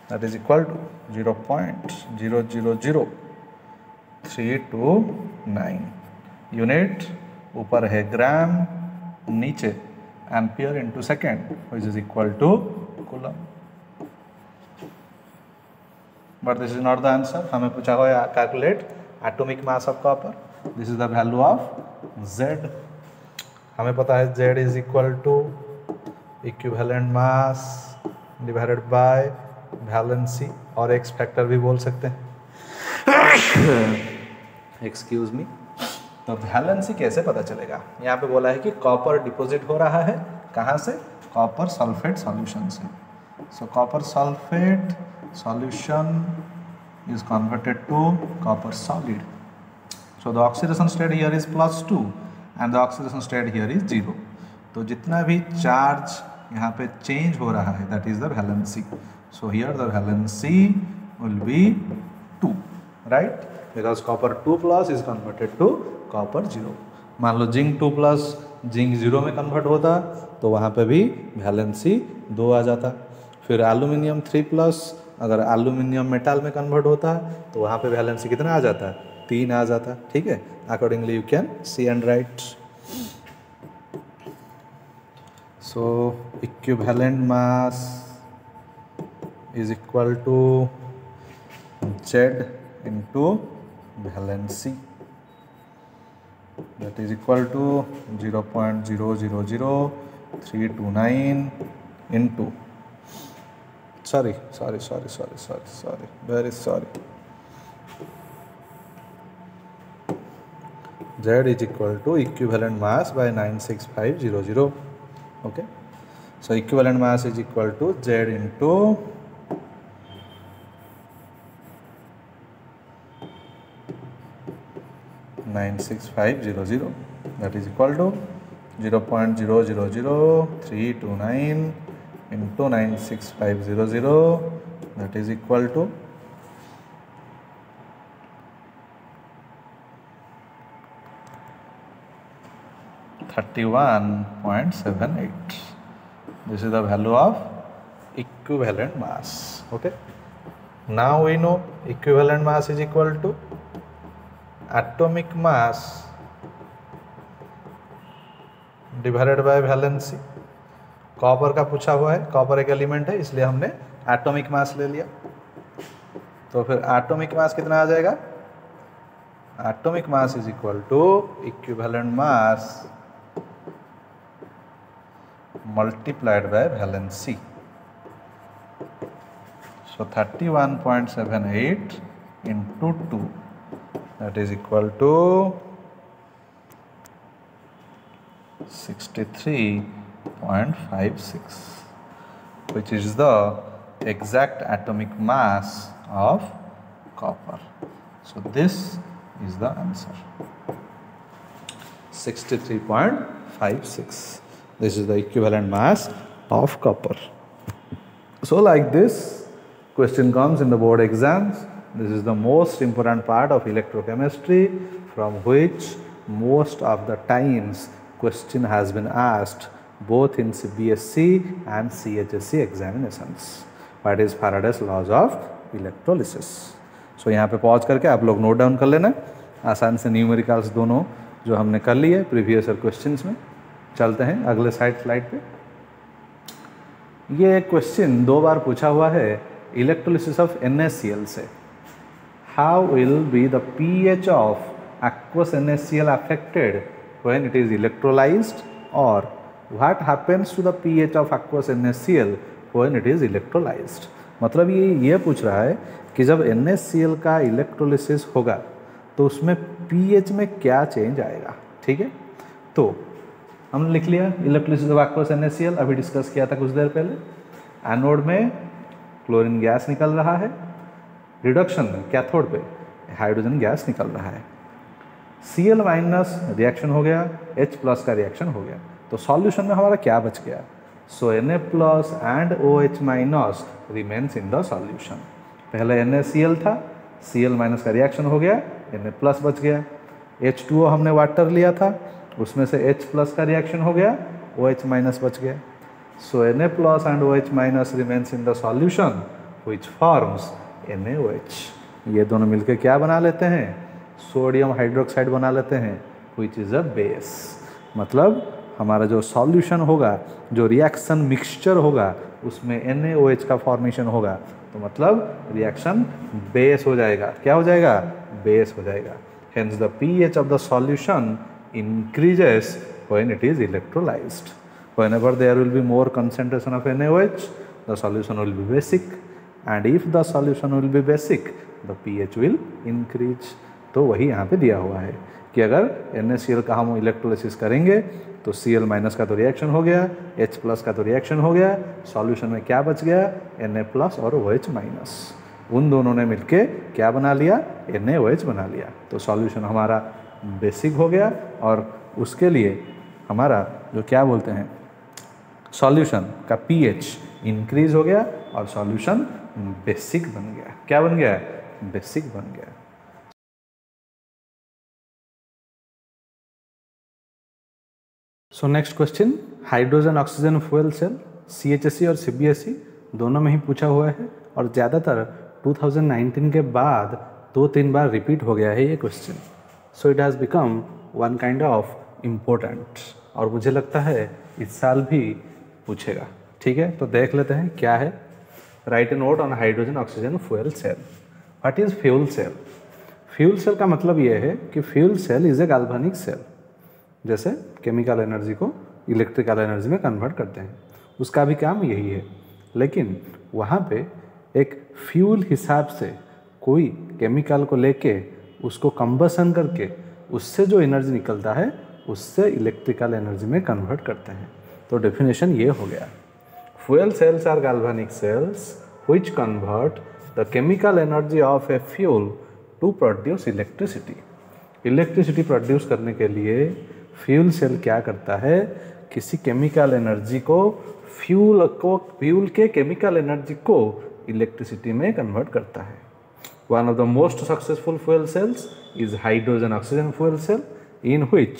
that is equal to 0.000329। Unit ऊपर है ग्राम, नीचे ampere into second, which is equal to coulomb. But this is not the answer. हमें पूछा हुआ है calculate atomic mass of copper, this is the value of Z। हमें पता है Z is equal to equivalent mass divided by valency, और एक्स फैक्टर भी बोल सकते हैं, एक्सक्यूज मी। तो वैलेंसी कैसे पता चलेगा, यहाँ पे बोला है कि कॉपर डिपॉजिट हो रहा है कहाँ से, कॉपर सल्फेट सॉल्यूशन से। So copper sulphate solution is converted to copper solid. So the oxidation state here is +2 and the oxidation state here is 0। तो जितना भी चार्ज यहाँ पे चेंज हो रहा है, that is the valency. So here the valency will be 2, right? Because copper 2 plus is converted to copper 0। मान लो जिंक 2 प्लस जिंक 0 में कन्वर्ट होता तो वहाँ पे भी वैलेंसी 2 आ जाता। फिर एल्यूमिनियम 3 प्लस अगर एल्यूमिनियम मेटल में कन्वर्ट होता तो वहाँ पे वैलेंसी कितना आ जाता, 3 आ जाता, ठीक है। Accordingly you can see and right. So equivalent mass is equal to Z into valency, that is equal to 0.000329 into sorry, very sorry, Z is equal to equivalent mass by 96500. Okay, so equivalent mass is equal to Z into 96500, that is equal to 0.000329 into 96500, that is equal to 31.78. This is the value of equivalent mass. Okay, now we know equivalent mass is equal to atomic mass divided by valency. Copper का पूछा हुआ है, कॉपर एक एलिमेंट है इसलिए हमने एटॉमिक मास ले लिया। तो फिर एटॉमिक मास कितना आ जाएगा? Atomic mass is equal to equivalent mass multiplied by valency. So 31.78 into 2, that is equal to 63.56, which is the exact atomic mass of copper. So this is the answer, 63.56. This is the equivalent mass of copper. So like this question comes in the board exams. This is the most important part of electrochemistry, from which most of the times question has been asked both in CBSE and CHSE examinations. What is Faraday's laws of electrolysis? So यहाँ पे पॉज करके आप लोग नोट डाउन कर लेना, आसान से न्यूमेरिकल्स दोनों जो हमने कर लिए प्रीवियस ईयर क्वेश्चंस में। चलते हैं अगले स्लाइड पे। ये क्वेश्चन 2 बार पूछा हुआ है इलेक्ट्रोलिसिस ऑफ NaCl से। How will be the pH of aqueous NaCl affected when it is electrolyzed, or what happens to the pH of aqueous NaCl when it is electrolyzed? मतलब ये पूछ रहा है कि जब NaCl का इलेक्ट्रोलिसिस होगा तो उसमें pH में क्या चेंज आएगा। ठीक है, तो हमने लिख लिया इलेक्ट्रोलिसिस ऑफ aqueous NaCl, अभी डिस्कस किया था कुछ देर पहले। एनोड में क्लोरीन गैस निकल रहा है, रिडक्शन में कैथोड पे हाइड्रोजन गैस निकल रहा है। Cl माइनस रिएक्शन हो गया, H प्लस का रिएक्शन हो गया, तो सॉल्यूशन में हमारा क्या बच गया? सो Na plus and OH minus remains in the solution. पहले NaCl था, Cl माइनस का रिएक्शन हो गया, Na प्लस बच गया। H2O हमने वाटर लिया था, उसमें से H प्लस का रिएक्शन हो गया, OH माइनस बच गया। सो Na plus and OH minus remains in the solution which forms NaOH। ये दोनों मिलकर क्या बना लेते हैं? सोडियम हाइड्रोक्साइड बना लेते हैं, व्हिच इज़ अ बेस। मतलब हमारा जो सॉल्यूशन होगा, जो रिएक्शन मिक्सचर होगा, उसमें NaOH का फॉर्मेशन होगा, तो मतलब रिएक्शन बेस हो जाएगा। क्या हो जाएगा? बेस हो जाएगा। Hence the pH of the solution increases when it is electrolyzed. Whenever there will be more concentration of NaOH, the solution will be basic, and if the solution will be basic, the pH will increase. तो वही यहाँ पे दिया हुआ है कि अगर NaCl का हम इलेक्ट्रोलिसिस करेंगे तो Cl माइनस का तो रिएक्शन हो गया, H प्लस का तो रिएक्शन हो गया, सॉल्यूशन में क्या बच गया? Na प्लस और OH माइनस। उन दोनों ने मिलके क्या बना लिया? NaOH बना लिया। तो सॉल्यूशन हमारा बेसिक हो गया, और उसके लिए हमारा जो क्या बोलते हैं सॉल्यूशन का pH इंक्रीज हो गया और सॉल्यूशन बेसिक बन गया। क्या बन गया? बेसिक बन गया। So next question, hydrogen oxygen fuel cell CHSE और CBSE दोनों में ही पूछा हुआ है, और ज़्यादातर 2019 के बाद 2-3 बार रिपीट हो गया है ये question. So it has become one kind of important, और मुझे लगता है इस साल भी पूछेगा। ठीक है, तो देख लेते हैं क्या है। Write a note on hydrogen oxygen fuel cell. What is fuel cell? Fuel cell का मतलब ये है कि fuel cell is a galvanic cell, जैसे केमिकल एनर्जी को इलेक्ट्रिकल एनर्जी में कन्वर्ट करते हैं, उसका भी काम यही है। लेकिन वहाँ पे एक फ्यूल हिसाब से कोई केमिकल को लेके उसको कंबसन करके उससे जो एनर्जी निकलता है उससे इलेक्ट्रिकल एनर्जी में कन्वर्ट करते हैं। तो डेफिनेशन ये हो गया, fuel cells are galvanic cells which convert the chemical energy of a fuel to produce electricity. Electricity produce करने के लिए फ्यूल सेल क्या करता है, किसी केमिकल एनर्जी को फ्यूल के केमिकल एनर्जी को इलेक्ट्रिसिटी में कन्वर्ट करता है। One of the most successful fuel cells is hydrogen oxygen fuel cell in which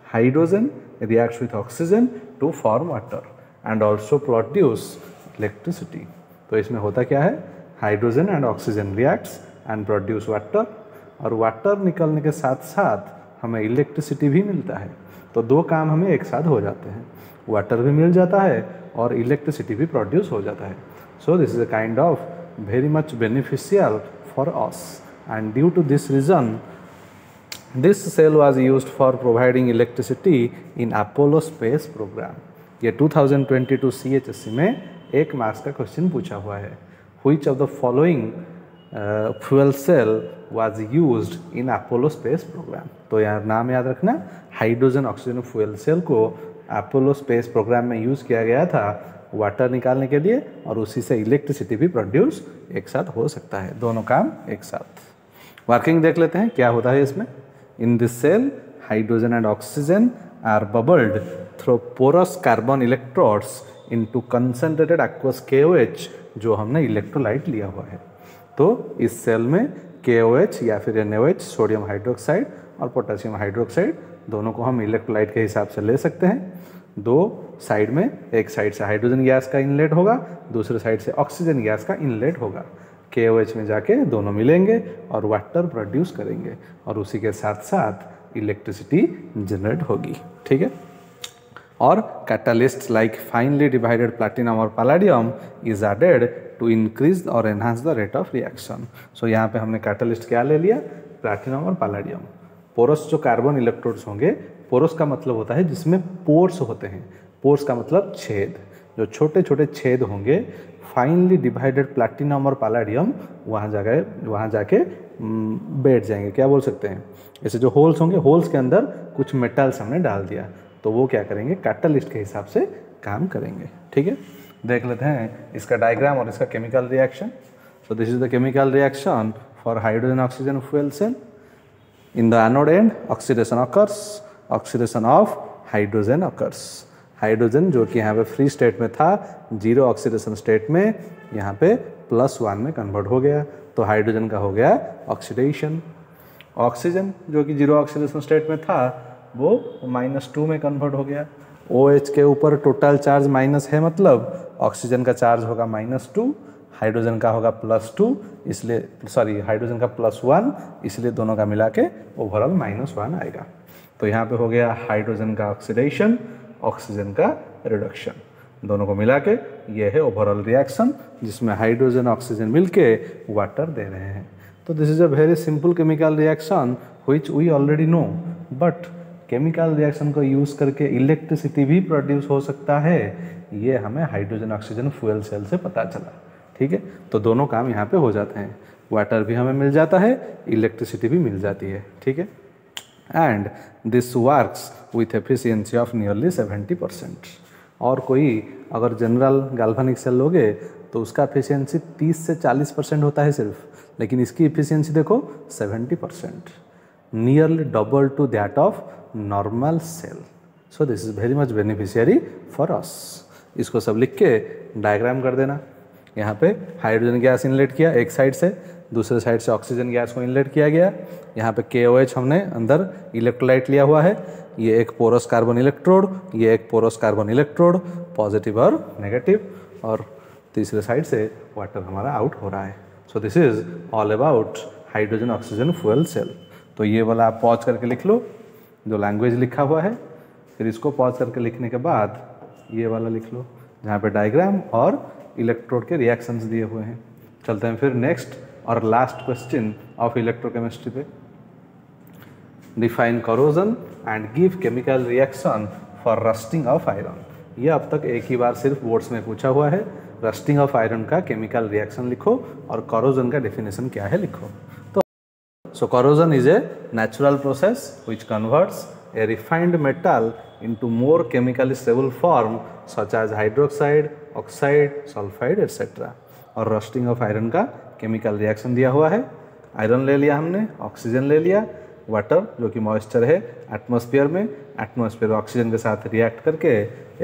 hydrogen reacts with oxygen to form water and also produce electricity. तो इसमें होता क्या है, hydrogen and oxygen reacts and produce water, और वाटर निकलने के साथ साथ हमें इलेक्ट्रिसिटी भी मिलता है। तो दो काम हमें एक साथ हो जाते हैं, वाटर भी मिल जाता है और इलेक्ट्रिसिटी भी प्रोड्यूस हो जाता है। So this is a kind of very much beneficial for us, and due to this reason this cell was used for providing electricity in Apollo space programme. ये 2022 CHSE में 1 मार्क्स का क्वेश्चन पूछा हुआ है। Which of the following fuel cell was used in Apollo space programme. तो यार नाम याद रखना, हाइड्रोजन ऑक्सीजन फ्यूल सेल को अपोलो स्पेस प्रोग्राम में यूज़ किया गया था वाटर निकालने के लिए, और उसी से इलेक्ट्रिसिटी भी प्रोड्यूस एक साथ हो सकता है, दोनों काम एक साथ। वर्किंग देख लेते हैं क्या होता है इसमें। In this cell hydrogen and oxygen are bubbled through porous carbon electrodes into concentrated aqueous KOH, जो हमने इलेक्ट्रोलाइट लिया हुआ है। तो इस सेल में KOH या फिर NaOH सोडियम हाइड्रोक्साइड और पोटेशियम हाइड्रोक्साइड दोनों को हम इलेक्ट्रोलाइट के हिसाब से ले सकते हैं। दो साइड में, एक साइड से हाइड्रोजन गैस का इनलेट होगा, दूसरे साइड से ऑक्सीजन गैस का इनलेट होगा। KOH में जाके दोनों मिलेंगे और वाटर प्रोड्यूस करेंगे, और उसी के साथ साथ इलेक्ट्रिसिटी जनरेट होगी। ठीक है। और catalyst like finally divided platinum और palladium is added to increase और enhance the rate of reaction. So यहाँ पे हमने कैटालिस्ट क्या ले लिया, प्लैटिनम और पैलेडियम। पोरस जो कार्बन इलेक्ट्रोड्स होंगे, पोरस का मतलब होता है जिसमें पोर्स होते हैं, पोर्स का मतलब छेद, जो छोटे छोटे छेद होंगे, फाइनली डिवाइडेड प्लैटिनम और पैलेडियम वहाँ जाके बैठ जाएंगे, क्या बोल सकते हैं, ऐसे जो होल्स होंगे, होल्स के अंदर कुछ मेटल्स हमने डाल दिया, तो वो क्या करेंगे, कैटालिस्ट के हिसाब से काम करेंगे। ठीक है, देख लेते हैं इसका डायग्राम और इसका chemical reaction. So this is the chemical reaction for hydrogen oxygen fuel cell. In the anode and oxidation occurs, oxidation of hydrogen occurs. Hydrogen जो कि यहाँ पे फ्री स्टेट में था, जीरो ऑक्सीडेशन स्टेट में यहाँ पे +1 में कन्वर्ट हो गया, तो हाइड्रोजन का हो गया ऑक्सीडेशन। ऑक्सीजन जो कि जीरो ऑक्सीडेशन स्टेट में था वो -2 में कन्वर्ट हो गया। OH के ऊपर टोटल चार्ज माइनस है, मतलब ऑक्सीजन का चार्ज होगा -2, हाइड्रोजन का होगा +2, इसलिए हाइड्रोजन का +1, इसलिए दोनों का मिला के ओवरऑल -1 आएगा। तो यहाँ पे हो गया हाइड्रोजन का ऑक्सीडेशन, ऑक्सीजन का रिडक्शन, दोनों को मिला के ये है ओवरऑल रिएक्शन, जिसमें हाइड्रोजन ऑक्सीजन मिलके वाटर दे रहे हैं। तो this is a very simple chemical reaction which we already know, but chemical reaction को यूज़ करके इलेक्ट्रिसिटी भी प्रोड्यूस हो सकता है, ये हमें हाइड्रोजन ऑक्सीजन फ्यूल सेल से पता चला। ठीक है, तो दोनों काम यहाँ पे हो जाते हैं, वाटर भी हमें मिल जाता है, इलेक्ट्रिसिटी भी मिल जाती है। ठीक है, and this works with efficiency of nearly 70%। और कोई अगर जनरल गैल्वेनिक सेल लोगे तो उसका एफिशिएंसी 30 से 40% होता है सिर्फ, लेकिन इसकी एफिशिएंसी देखो 70%, nearly double to that of normal cell. So this is very much beneficiary for us. इसको सब लिख के डायग्राम कर देना। यहाँ पे हाइड्रोजन गैस इनलेट किया एक साइड से, दूसरे साइड से ऑक्सीजन गैस को इनलेट किया गया। यहाँ पे KOH हमने अंदर इलेक्ट्रोलाइट लिया हुआ है, ये एक पोरस कार्बन इलेक्ट्रोड, ये एक पोरस कार्बन इलेक्ट्रोड, पॉजिटिव और नेगेटिव, और तीसरे साइड से वाटर हमारा आउट हो रहा है। So this is all about hydrogen oxygen fuel cell. तो ये वाला आप पॉज करके लिख लो जो लैंग्वेज लिखा हुआ है, फिर इसको पॉज करके लिखने के बाद ये वाला लिख लो जहाँ पे डायग्राम और इलेक्ट्रोड के रिएक्शंस दिए हुए हैं। चलते हैं फिर नेक्स्ट और लास्ट क्वेश्चन ऑफ इलेक्ट्रोकेमिस्ट्री पे। Define corrosion and give chemical reaction for rusting of iron. ये अब तक एक ही बार सिर्फ बोर्ड्स में पूछा हुआ है। रस्टिंग ऑफ आयरन का केमिकल रिएक्शन लिखो और करोजन का डेफिनेशन क्या है लिखो। तो so corrosion is a natural process which converts a refined metal into more chemically stable form such as hydroxide, oxide, sulfide etc. और रस्टिंग ऑफ आयरन का केमिकल रिएक्शन दिया हुआ है। आयरन ले लिया हमने, ऑक्सीजन ले लिया, वाटर जो कि मॉइस्चर है एटमॉस्फेयर में, एटमॉस्फेयर ऑक्सीजन के साथ रिएक्ट करके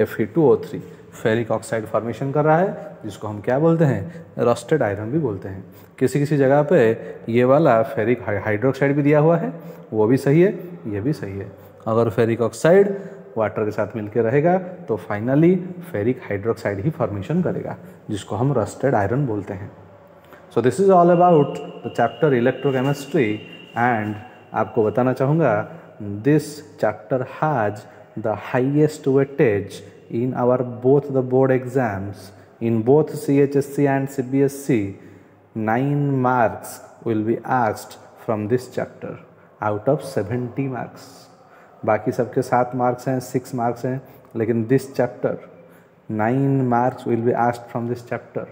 Fe2O3 फेरिक ऑक्साइड फॉर्मेशन कर रहा है, जिसको हम क्या बोलते हैं, रस्टेड आयरन भी बोलते हैं। किसी किसी जगह पे ये वाला फेरिक हाइड्रोक्साइड भी दिया हुआ है, वो भी सही है, ये भी सही है। अगर फेरिक ऑक्साइड वाटर के साथ मिलकर रहेगा तो फाइनली फेरिक हाइड्रोक्साइड ही फॉर्मेशन करेगा, जिसको हम रस्टेड आयरन बोलते हैं। सो this is all about the chapter electrochemistry and आपको बताना चाहूँगा this chapter has the highest weightage in our both the board exams in both CHSC and CBSC. 9 marks will be asked from this chapter out of 70 marks. बाकी सबके 7 मार्क्स हैं, 6 मार्क्स हैं, लेकिन this chapter 9 marks will be asked from this chapter.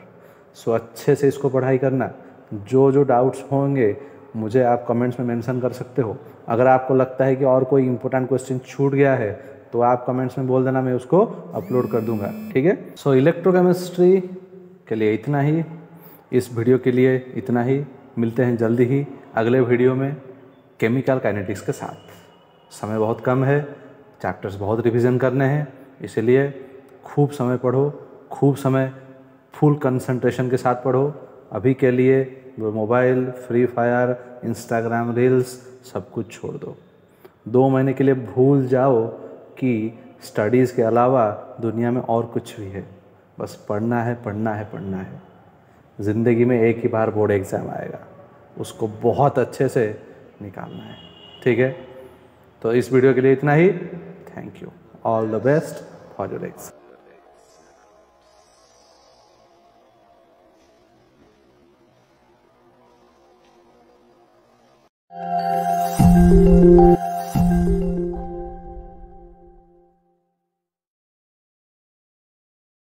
So अच्छे से इसको पढ़ाई करना। जो जो डाउट्स होंगे मुझे आप कमेंट्स में मेंशन कर सकते हो। अगर आपको लगता है कि और कोई इंपॉर्टेंट क्वेश्चन छूट गया है तो आप कमेंट्स में बोल देना, मैं उसको अपलोड कर दूंगा, ठीक है। सो इलेक्ट्रोकेमिस्ट्री के लिए इतना ही, इस वीडियो के लिए इतना ही। मिलते हैं जल्दी ही अगले वीडियो में केमिकल काइनेटिक्स के साथ। समय बहुत कम है, चैप्टर्स बहुत रिवीजन करने हैं, इसलिए खूब समय पढ़ो, खूब समय फुल कंसंट्रेशन के साथ पढ़ो। अभी के लिए mobile, free fire, Instagram reels सब कुछ छोड़ दो। 2 महीने के लिए भूल जाओ कि स्टडीज़ के अलावा दुनिया में और कुछ भी है। बस पढ़ना है, पढ़ना है, पढ़ना है। ज़िंदगी में एक ही बार बोर्ड एग्ज़ाम आएगा, उसको बहुत अच्छे से निकालना है, ठीक है। तो इस वीडियो के लिए इतना ही। Thank you, all the best for your exam.